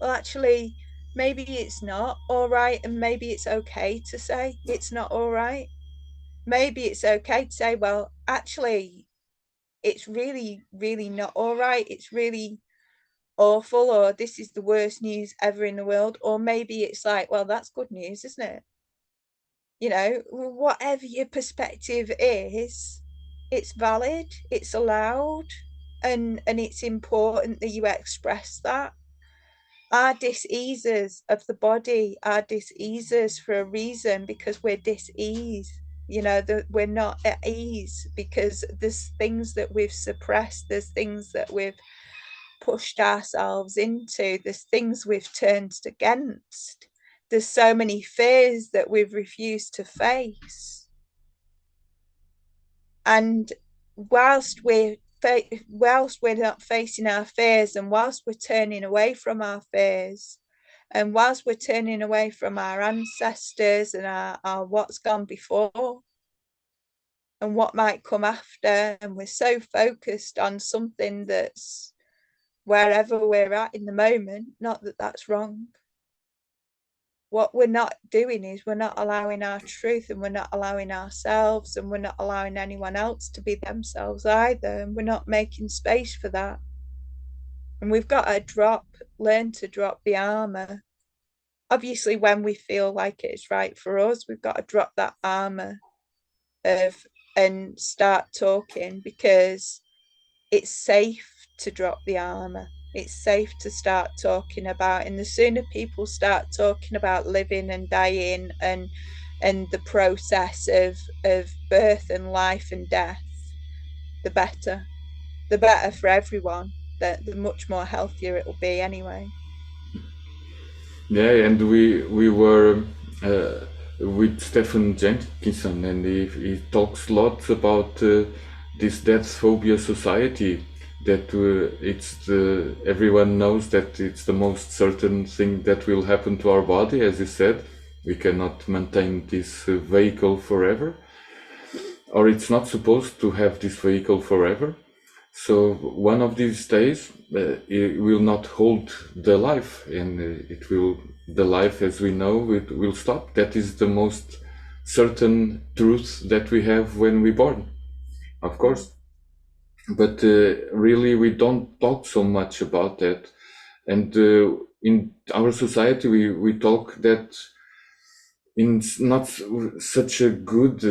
Well, actually, maybe it's not all right, and maybe it's okay to say it's not all right. Maybe it's okay to say, well, actually, it's really, really not all right. It's really awful, or this is the worst news ever in the world. Or maybe it's like, well, that's good news, isn't it? Whatever your perspective is, it's valid, it's allowed, and it's important that you express that. Our diseases of the body are diseases for a reason, because we're dis-ease. That we're not at ease because there's things that we've suppressed, there's things that we've pushed ourselves into, there's things we've turned against, there's so many fears that we've refused to face. And whilst we're whilst we're not facing our fears, and whilst we're turning away from our fears, and whilst we're turning away from our ancestors and our what's gone before and what might come after, and we're so focused on something that's wherever we're at in the moment, not that that's wrong. What we're not doing is we're not allowing our truth, and we're not allowing ourselves, and we're not allowing anyone else to be themselves either, and we're not making space for that. And we've got to learn to drop the armor. Obviously, when we feel like it's right for us, we've got to drop that armor of and start talking, because it's safe to drop the armor. It's safe to start talking about, and the sooner people start talking about living and dying and the process of birth and life and death, the better. The better for everyone. The much more healthier it will be anyway. yeah, and we were uh, with Stephen Jenkinson, and he talks lots about this death phobia society. That everyone knows that it's the most certain thing that will happen to our body, as you said. We cannot maintain this vehicle forever, or it's not supposed to have this vehicle forever. So one of these days, it will not hold the life, and the life as we know it will stop. That is the most certain truth that we have when we're born, of course. But really, we don't talk so much about that. And in our society, we talk that in not such a good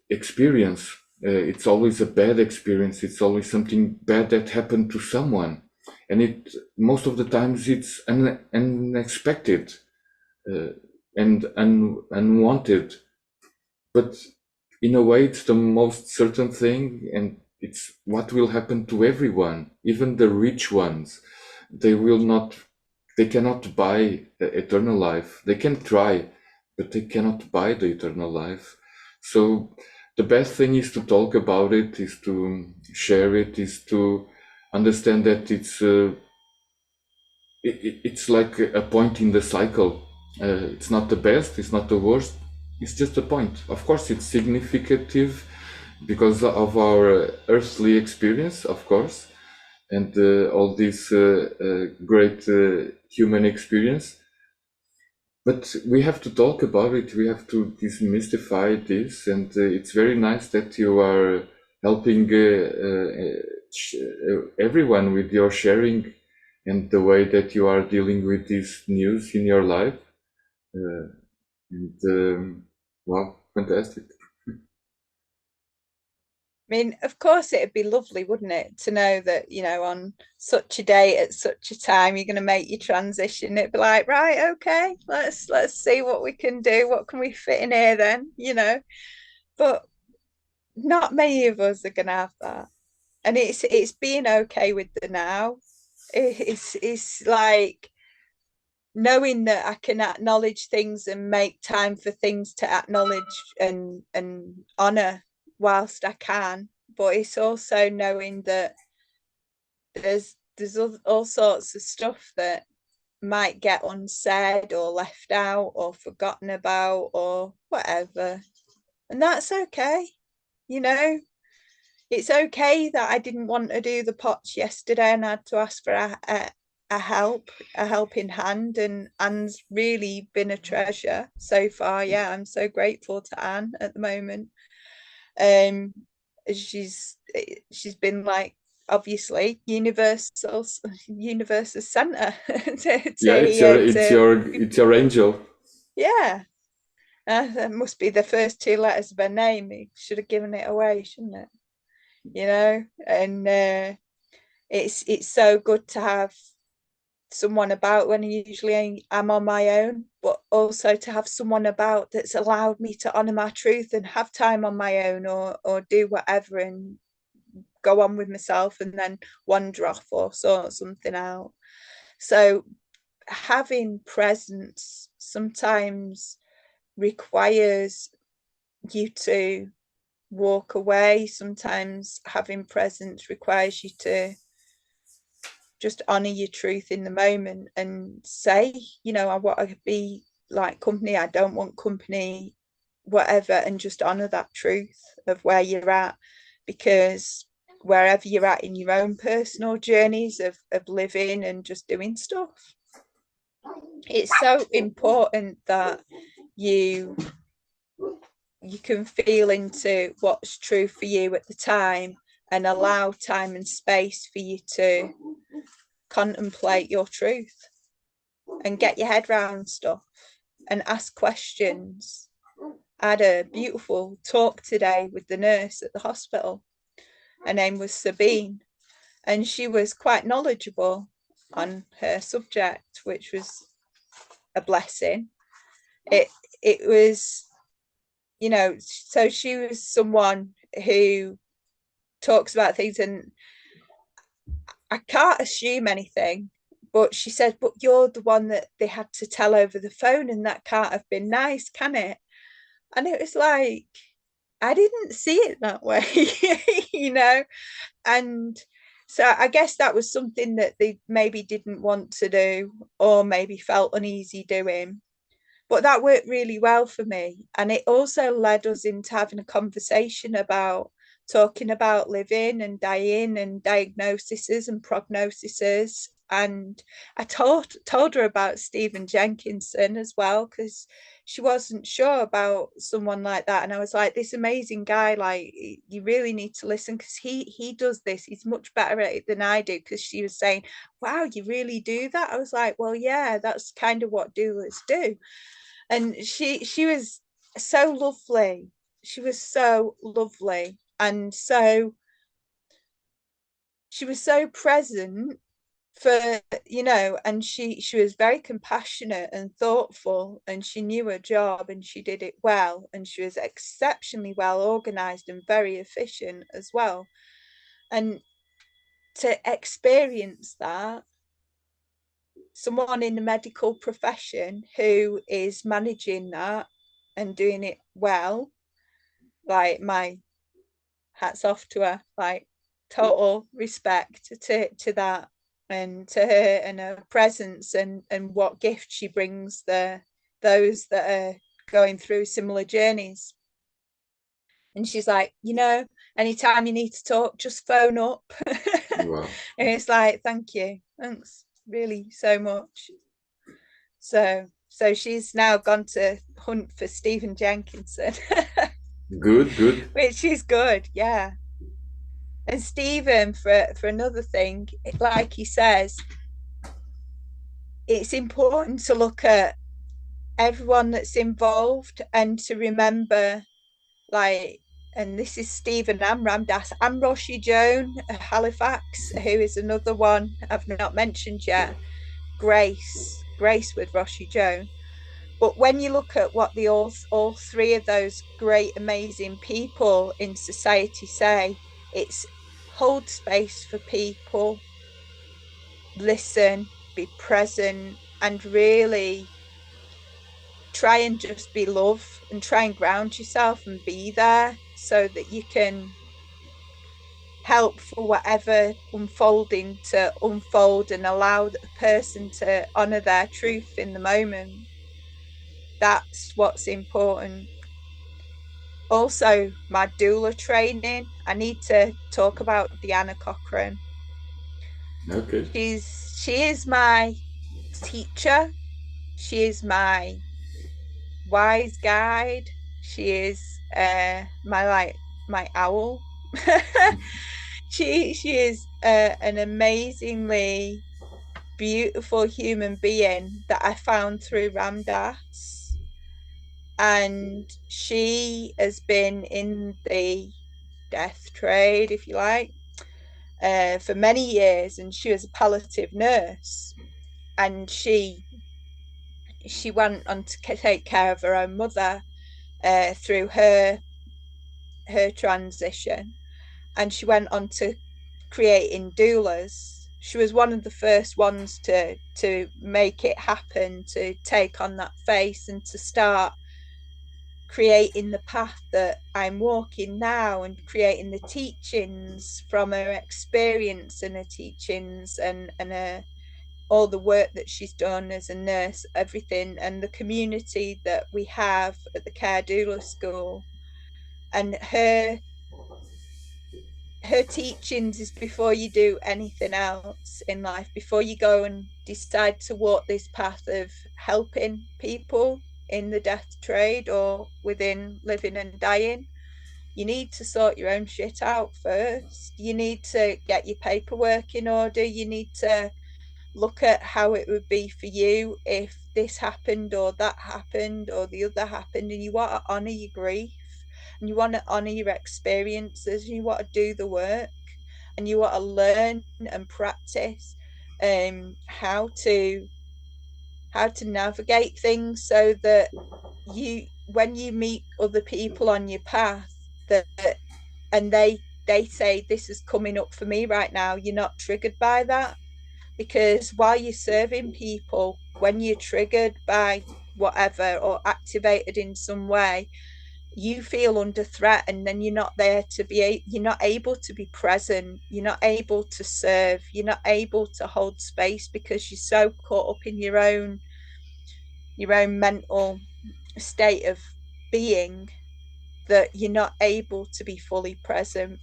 experience. It's always a bad experience. It's always something bad that happened to someone, and it most of the times it's unexpected and unwanted. But in a way, it's the most certain thing, and it's what will happen to everyone, even the rich ones. They will not, they cannot buy the eternal life. They can try, but they cannot buy the eternal life. So the best thing is to talk about it, is to share it, is to understand that it's like a point in the cycle. It's not the best, it's not the worst, it's just a point. Of course, it's significative because of our earthly experience, of course, and all this great human experience. But we have to talk about it, we have to demystify this, and it's very nice that you are helping everyone with your sharing and the way that you are dealing with this news in your life. Uh, and wow, fantastic. I mean, of course, it'd be lovely, wouldn't it, to know that, you know, on such a day at such a time, you're going to make your transition. It'd be like, right, okay, let's see what we can do. What can we fit in here then, you know? But not many of us are going to have that, and it's being okay with the now. It's like knowing that I can acknowledge things and make time for things to acknowledge and honor whilst I can. But it's also knowing that there's all sorts of stuff that might get unsaid or left out or forgotten about or whatever. And that's okay. You know, it's okay that I didn't want to do the pots yesterday and I had to ask for a helping hand, and Anne's really been a treasure so far. Yeah, I'm so grateful to Anne at the moment. Um, she's been like obviously universal center Yeah, to here to it's your angel. yeah. That must be the first two letters of her name. He should have given it away, shouldn't it? You know, and it's so good to have someone about when usually I'm on my own, but also to have someone about that's allowed me to honor my truth and have time on my own or do whatever and go on with myself and then wander off or sort something out. So having presence sometimes requires you to walk away. Sometimes having presence requires you to just honor your truth in the moment and say, you know, I want to be like company, I don't want company, whatever, and just honor that truth of where you're at, because wherever you're at in your own personal journeys of living and just doing stuff, it's so important that you you can feel into what's true for you at the time and allow time and space for you to contemplate your truth and get your head around stuff and ask questions. I had a beautiful talk today with the nurse at the hospital. Her name was Sabine, and she was quite knowledgeable on her subject, which was a blessing. It it was, you know, so she was someone who talks about things, and I can't assume anything, But she said, but you're the one that they had to tell over the phone, and that can't have been nice, can it? And it was like, I didn't see it that way, you know? And so I guess that was something that they maybe didn't want to do or maybe felt uneasy doing. But that worked really well for me. And it also led us into having a conversation about talking about living and dying and diagnoses and prognoses. And I told her about Stephen Jenkinson as well, because she wasn't sure about someone like that. And I was like, this amazing guy, like you really need to listen, because he does this. He's much better at it than I do. Because she was saying, wow, you really do that? I was like, well, yeah, that's kind of what doulas do. And she was so lovely. She was so lovely, and so she was so present for, and she was very compassionate and thoughtful, and she knew her job and she did it well, and she was exceptionally well organized and very efficient as well. And to experience that, someone in the medical profession who is managing that and doing it well, like, my hats off to her, like total respect to that, and to her and her presence, and what gift she brings those that are going through similar journeys. And she's like, anytime you need to talk, just phone up. Wow. And it's like, thank you, thanks really so much. So she's now gone to hunt for Stephen Jenkinson. Good, good. Which is good, yeah. And Stephen, for another thing, like he says, it's important to look at everyone that's involved and to remember, like, and this is Stephen and Ramdas and Roshi Joan Halifax, who is another one I've not mentioned yet. Grace with Roshi Joan. But when you look at what the all three of those great, amazing people in society say, it's hold space for people, listen, be present, and really try and just be love, and try and ground yourself and be there, so that you can help for whatever unfolding to unfold, and allow the person to honor their truth in the moment. That's what's important. Also, my doula training, I need to talk about Deanna Cochran. Okay. She is my teacher. She is my wise guide. She is my owl. She is an amazingly beautiful human being that I found through Ramdas, and she has been in the death trade, if you like, for many years, and she was a palliative nurse, and she went on to take care of her own mother through her transition, and she went on to creating doulas. She was one of the first ones to make it happen, to take on that face and to start creating the path that I'm walking now, and creating the teachings from her experience and her teachings, and her all the work that she's done as a nurse, everything, and the community that we have at the Care Doula School. And her teachings is before you do anything else in life, before you go and decide to walk this path of helping people in the death trade or within living and dying, you need to sort your own shit out first. You need to get your paperwork in order. You need to look at how it would be for you if this happened or that happened or the other happened, and you want to honor your grief, and you want to honor your experiences, and you want to do the work, and you want to learn and practice how to navigate things, so that you, when you meet other people on your path, that and they say, this is coming up for me right now, you're not triggered by that, because while you're serving people, when you're triggered by whatever or activated in some way, you feel under threat, and then you're not there to be, you're not able to be present, you're not able to serve, you're not able to hold space because you're so caught up in your own mental state of being that you're not able to be fully present.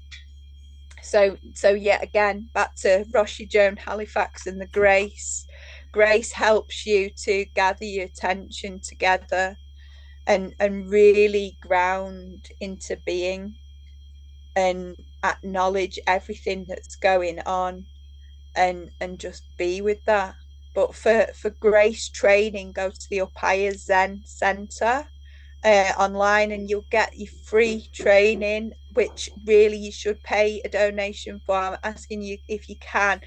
So yet again, back to Roshi Joan Halifax and the grace helps you to gather your attention together and really ground into being and acknowledge everything that's going on and just be with that. But for grace training, go to the Upaya Zen Center online, and you'll get your free training, which really you should pay a donation for. I'm asking you if you can,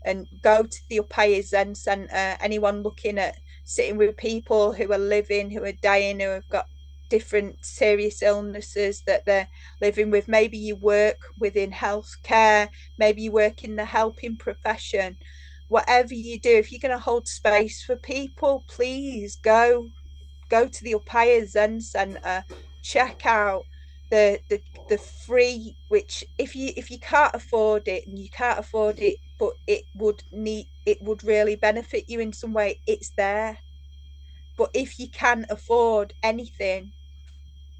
and go to the Upaya Zen Center. Anyone looking at sitting with people who are living, who are dying, who have got different serious illnesses that they're living with. Maybe you work within healthcare, maybe you work in the helping profession. Whatever you do, if you're going to hold space for people, please go to the Upaya Zen Center, check out the free, which if you can't afford it, and you can't afford it, but it would really benefit you in some way, it's there. But if you can afford anything,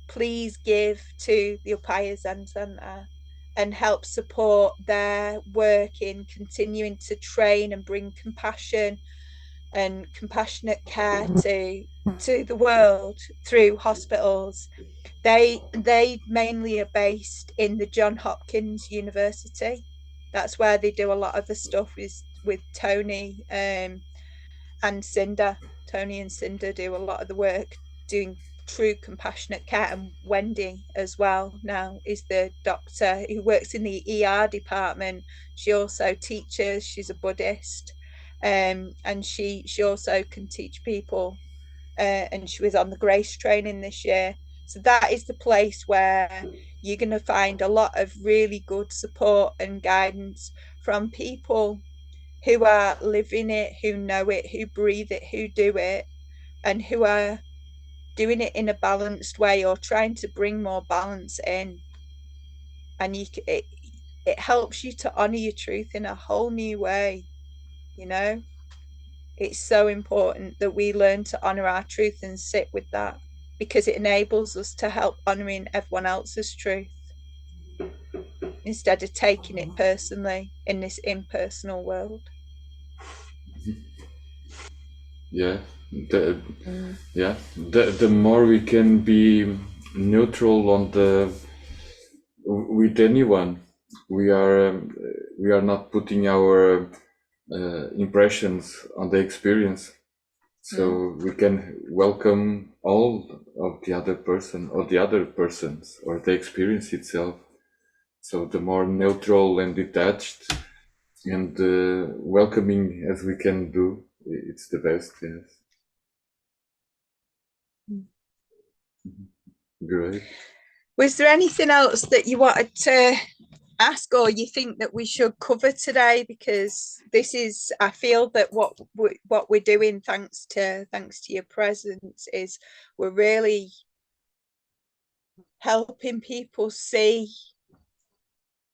please give to the Upaya Zen Center and help support their work in continuing to train and bring compassion and compassionate care to the world through hospitals. They mainly are based in the John Hopkins University. That's where they do a lot of the stuff with Tony and Cinder. Tony and Cinder do a lot of the work doing true compassionate care, and Wendy as well now is the doctor who works in the ER department. She also teaches, she's a Buddhist, and she also can teach people, and she was on the Grace training this year. So that is the place where you're going to find a lot of really good support and guidance from people who are living it, who know it, who breathe it, who do it, and who are doing it in a balanced way or trying to bring more balance in. And it helps you to honor your truth in a whole new way. You know, it's so important that we learn to honor our truth and sit with that, because it enables us to help honoring everyone else's truth instead of taking it personally in this impersonal world. Yeah, the the more we can be neutral on the with anyone, we are not putting our impressions on the experience, so we can welcome all of the other person or the other persons or the experience itself. So the more neutral and detached and welcoming as we can do, it's the best. Yes. Great. Was there anything else that you wanted to ask, or you think that we should cover today? Because this is, I feel that what we're doing, thanks to your presence, is we're really helping people see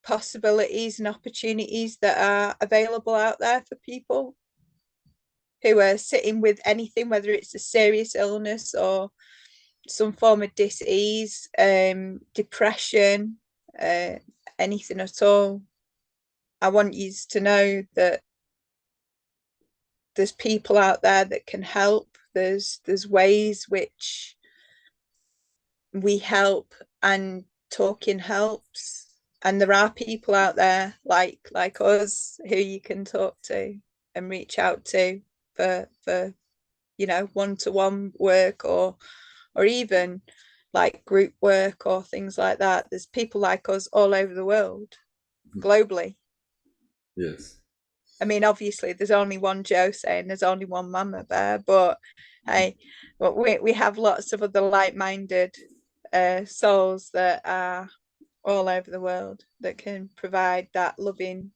possibilities and opportunities that are available out there for people who are sitting with anything, whether it's a serious illness or some form of disease, depression, anything at all. I want you to know that there's people out there that can help. There's ways which we help, and talking helps. And there are people out there like us who you can talk to and reach out to for one-to-one work, or even like group work or things like that. There's people like us all over the world, globally. Yes. I mean, obviously, there's only one Joe saying there's only one Mamabear, but hey, we have lots of other like-minded souls that are all over the world that can provide that loving,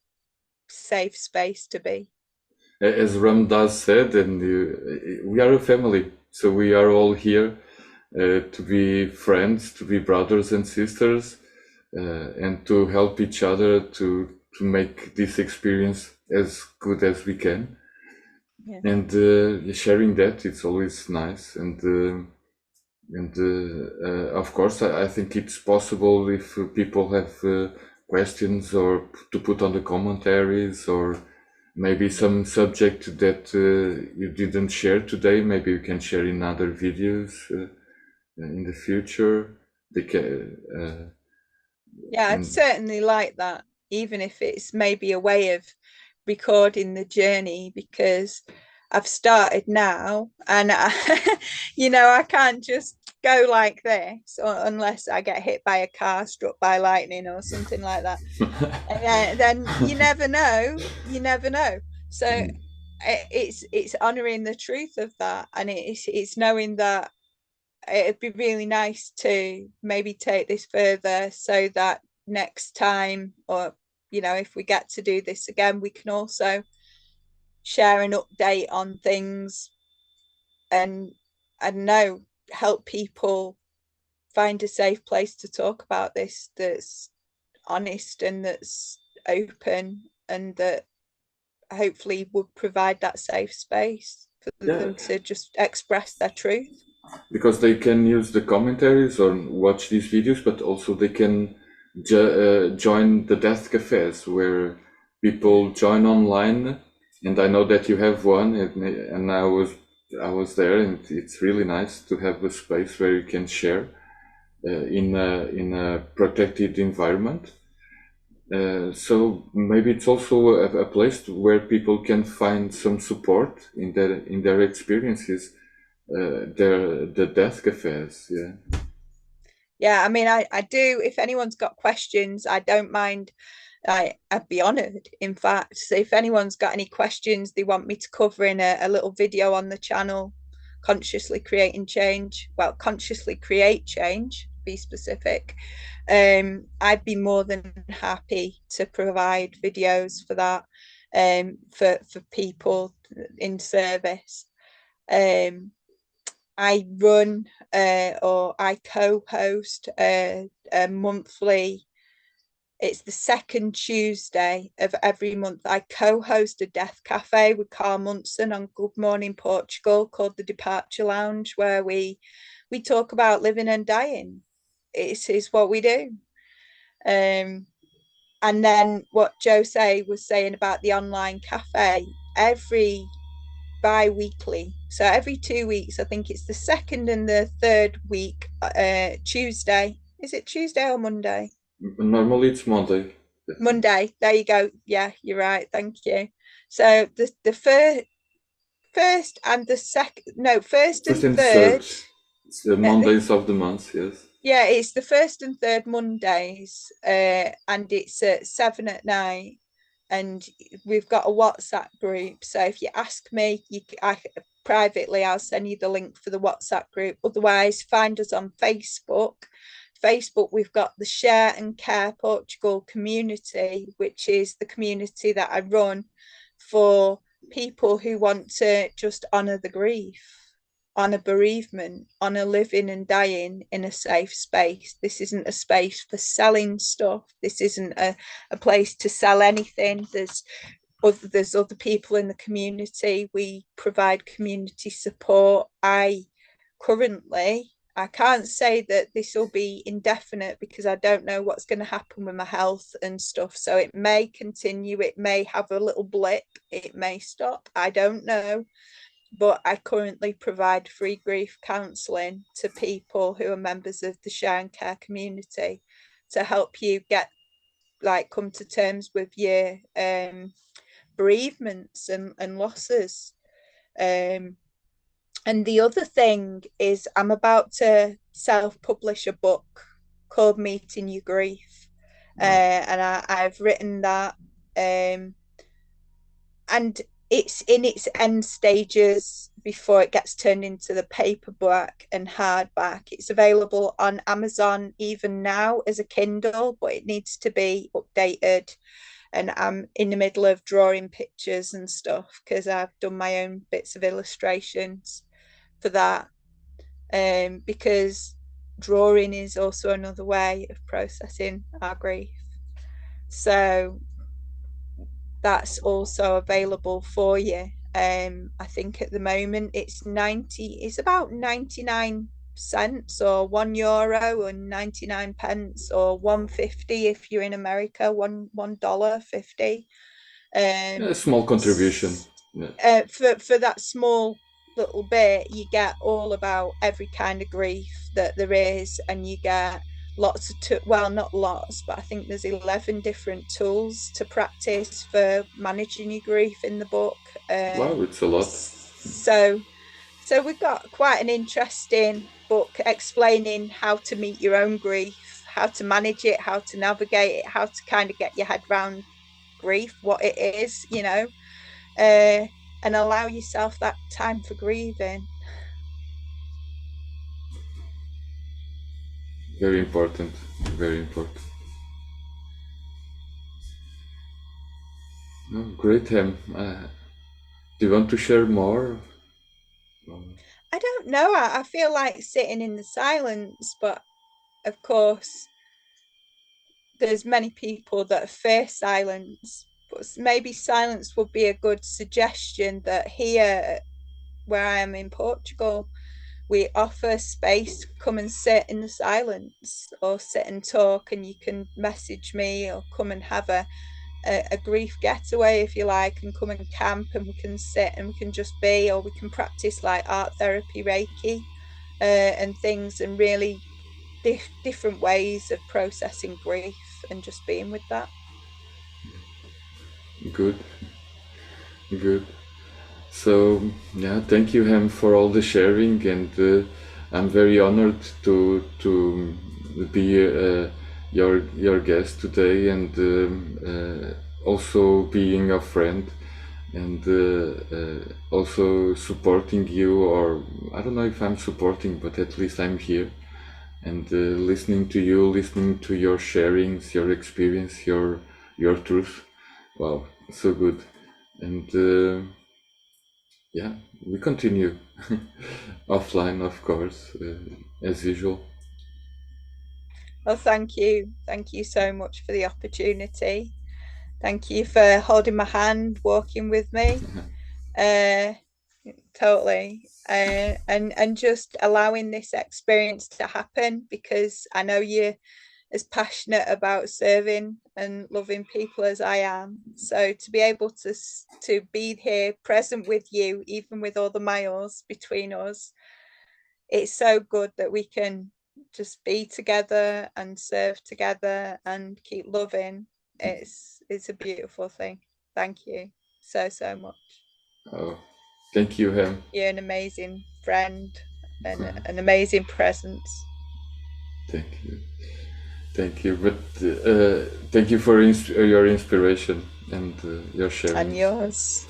safe space to be. as Ramdas said, and we are a family, so we are all here to be friends, to be brothers and sisters, and to help each other to make this experience as good as we can. Yeah. And sharing that, it's always nice. And of course, I think it's possible if people have questions or to put on the commentaries, or maybe some subject that you didn't share today. Maybe you can share in other videos in the future. They can, Yeah, I'd and certainly like that, even if it's maybe a way of recording the journey, because I've started now and I can't just go like this unless I get hit by a car, struck by lightning or something like that. And then you never know, you never know. So it's honoring the truth of that, and it's knowing that it'd be really nice to maybe take this further so that next time, or if we get to do this again, we can also share an update on things, and I don't know, help people find a safe place to talk about this, that's honest and that's open, and that hopefully would provide that safe space for yeah, them to just express their truth. because they can use the commentaries or watch these videos, but also they can join the death cafes where Yeah. people join online. And I know that you have one, and I was there, and it's really nice to have a space where you can share in a protected environment. So maybe it's also a place where people can find some support in their experiences, the death cafes. Yeah. Yeah, I mean, I do, if anyone's got questions, I don't mind. I'd be honored, in fact. So if anyone's got any questions they want me to cover in a little video on the channel, consciously creating change, well, consciously create change, be specific, I'd be more than happy to provide videos for that, for people in service. Um, I run or I co-host a monthly. It's the second Tuesday of every month. I co-host a death cafe with Carl Munson on Good Morning Portugal called the Departure Lounge, where we talk about living and dying. It's what we do. Um, and then what Jose was saying about the online cafe, every bi-weekly, so every 2 weeks, I think it's the second and the third week, Tuesday, is it Tuesday or Monday? Normally it's Monday. Monday, there you go, yeah, you're right, thank you. So the first and the second, no, first First and and third. third, It's the Mondays of the month, yes. yeah, it's the first and third Mondays, and it's at 7 at night, and we've got a WhatsApp group. So if you ask me, privately, I'll send you the link for the WhatsApp group. Otherwise, find us on Facebook. Facebook, we've got the Share and Care Portugal community, which is the community that I run for people who want to just honour the grief, on a bereavement, on a living and dying in a safe space. This isn't a space for selling stuff. This isn't a place to sell anything. There's other people in the community. We provide community support. I can't say that this will be indefinite because I don't know what's going to happen with my health and stuff. So it may continue, it may have a little blip, it may stop. I don't know, but I currently provide free grief counselling to people who are members of the Share and Care community to help you come to terms with your bereavements and losses. Um, and the other thing is, I'm about to self-publish a book called Meeting Your Grief, Wow. and I've written that. And it's in its end stages before it gets turned into the paperback and hardback. It's available on Amazon even now as a Kindle, but it needs to be updated. and I'm in the middle of drawing pictures and stuff because I've done my own bits of illustrations for that. Because drawing is also another way of processing our grief. So that's also available for you. I think at the moment it's about 99 cents or €1 and 99 pence or 1.50 if you're in America, $1.50. A small contribution. Yeah. For that small little bit, you get all about every kind of grief that there is, and you get lots of well, not lots, but I think there's 11 different tools to practice for managing your grief in the book. Wow, it's a lot. So we've got quite an interesting book explaining how to meet your own grief, how to manage it, how to navigate it, how to kind of get your head around grief, what it is, uh, and allow yourself that time for grieving. Very important. Very important. No, great, Hem. Do you want to share more? I don't know. I feel like sitting in the silence, but of course, there's many people that fear silence. But maybe silence would be a good suggestion that here, where I am in Portugal, we offer space to come and sit in the silence or sit and talk, and you can message me or come and have a grief getaway if you like, and come and camp, and we can sit and we can just be, or we can practice like art therapy, Reiki, and things, and really different ways of processing grief and just being with that. Good, good. So yeah, thank you, Hem, for all the sharing, and I'm very honored to be your guest today, and also being a friend, and also supporting you, or I don't know if I'm supporting, but at least I'm here, and listening to you, listening to your sharings, your experience, your truth. Wow, so good, and. Yeah, we continue offline, of course, as usual. Well, thank you so much for the opportunity. Thank you for holding my hand, walking with me. uh Totally. And just allowing this experience to happen, because I know you're as passionate about serving and loving people as I am. So to be able to be here present with you, even with all the miles between us, it's so good that we can just be together and serve together and keep loving. It's a beautiful thing. Thank you so much. Oh, thank you, Hem. You're an amazing friend and an amazing presence. Thank you. Thank you. But thank you for your inspiration and your And sharings. yours.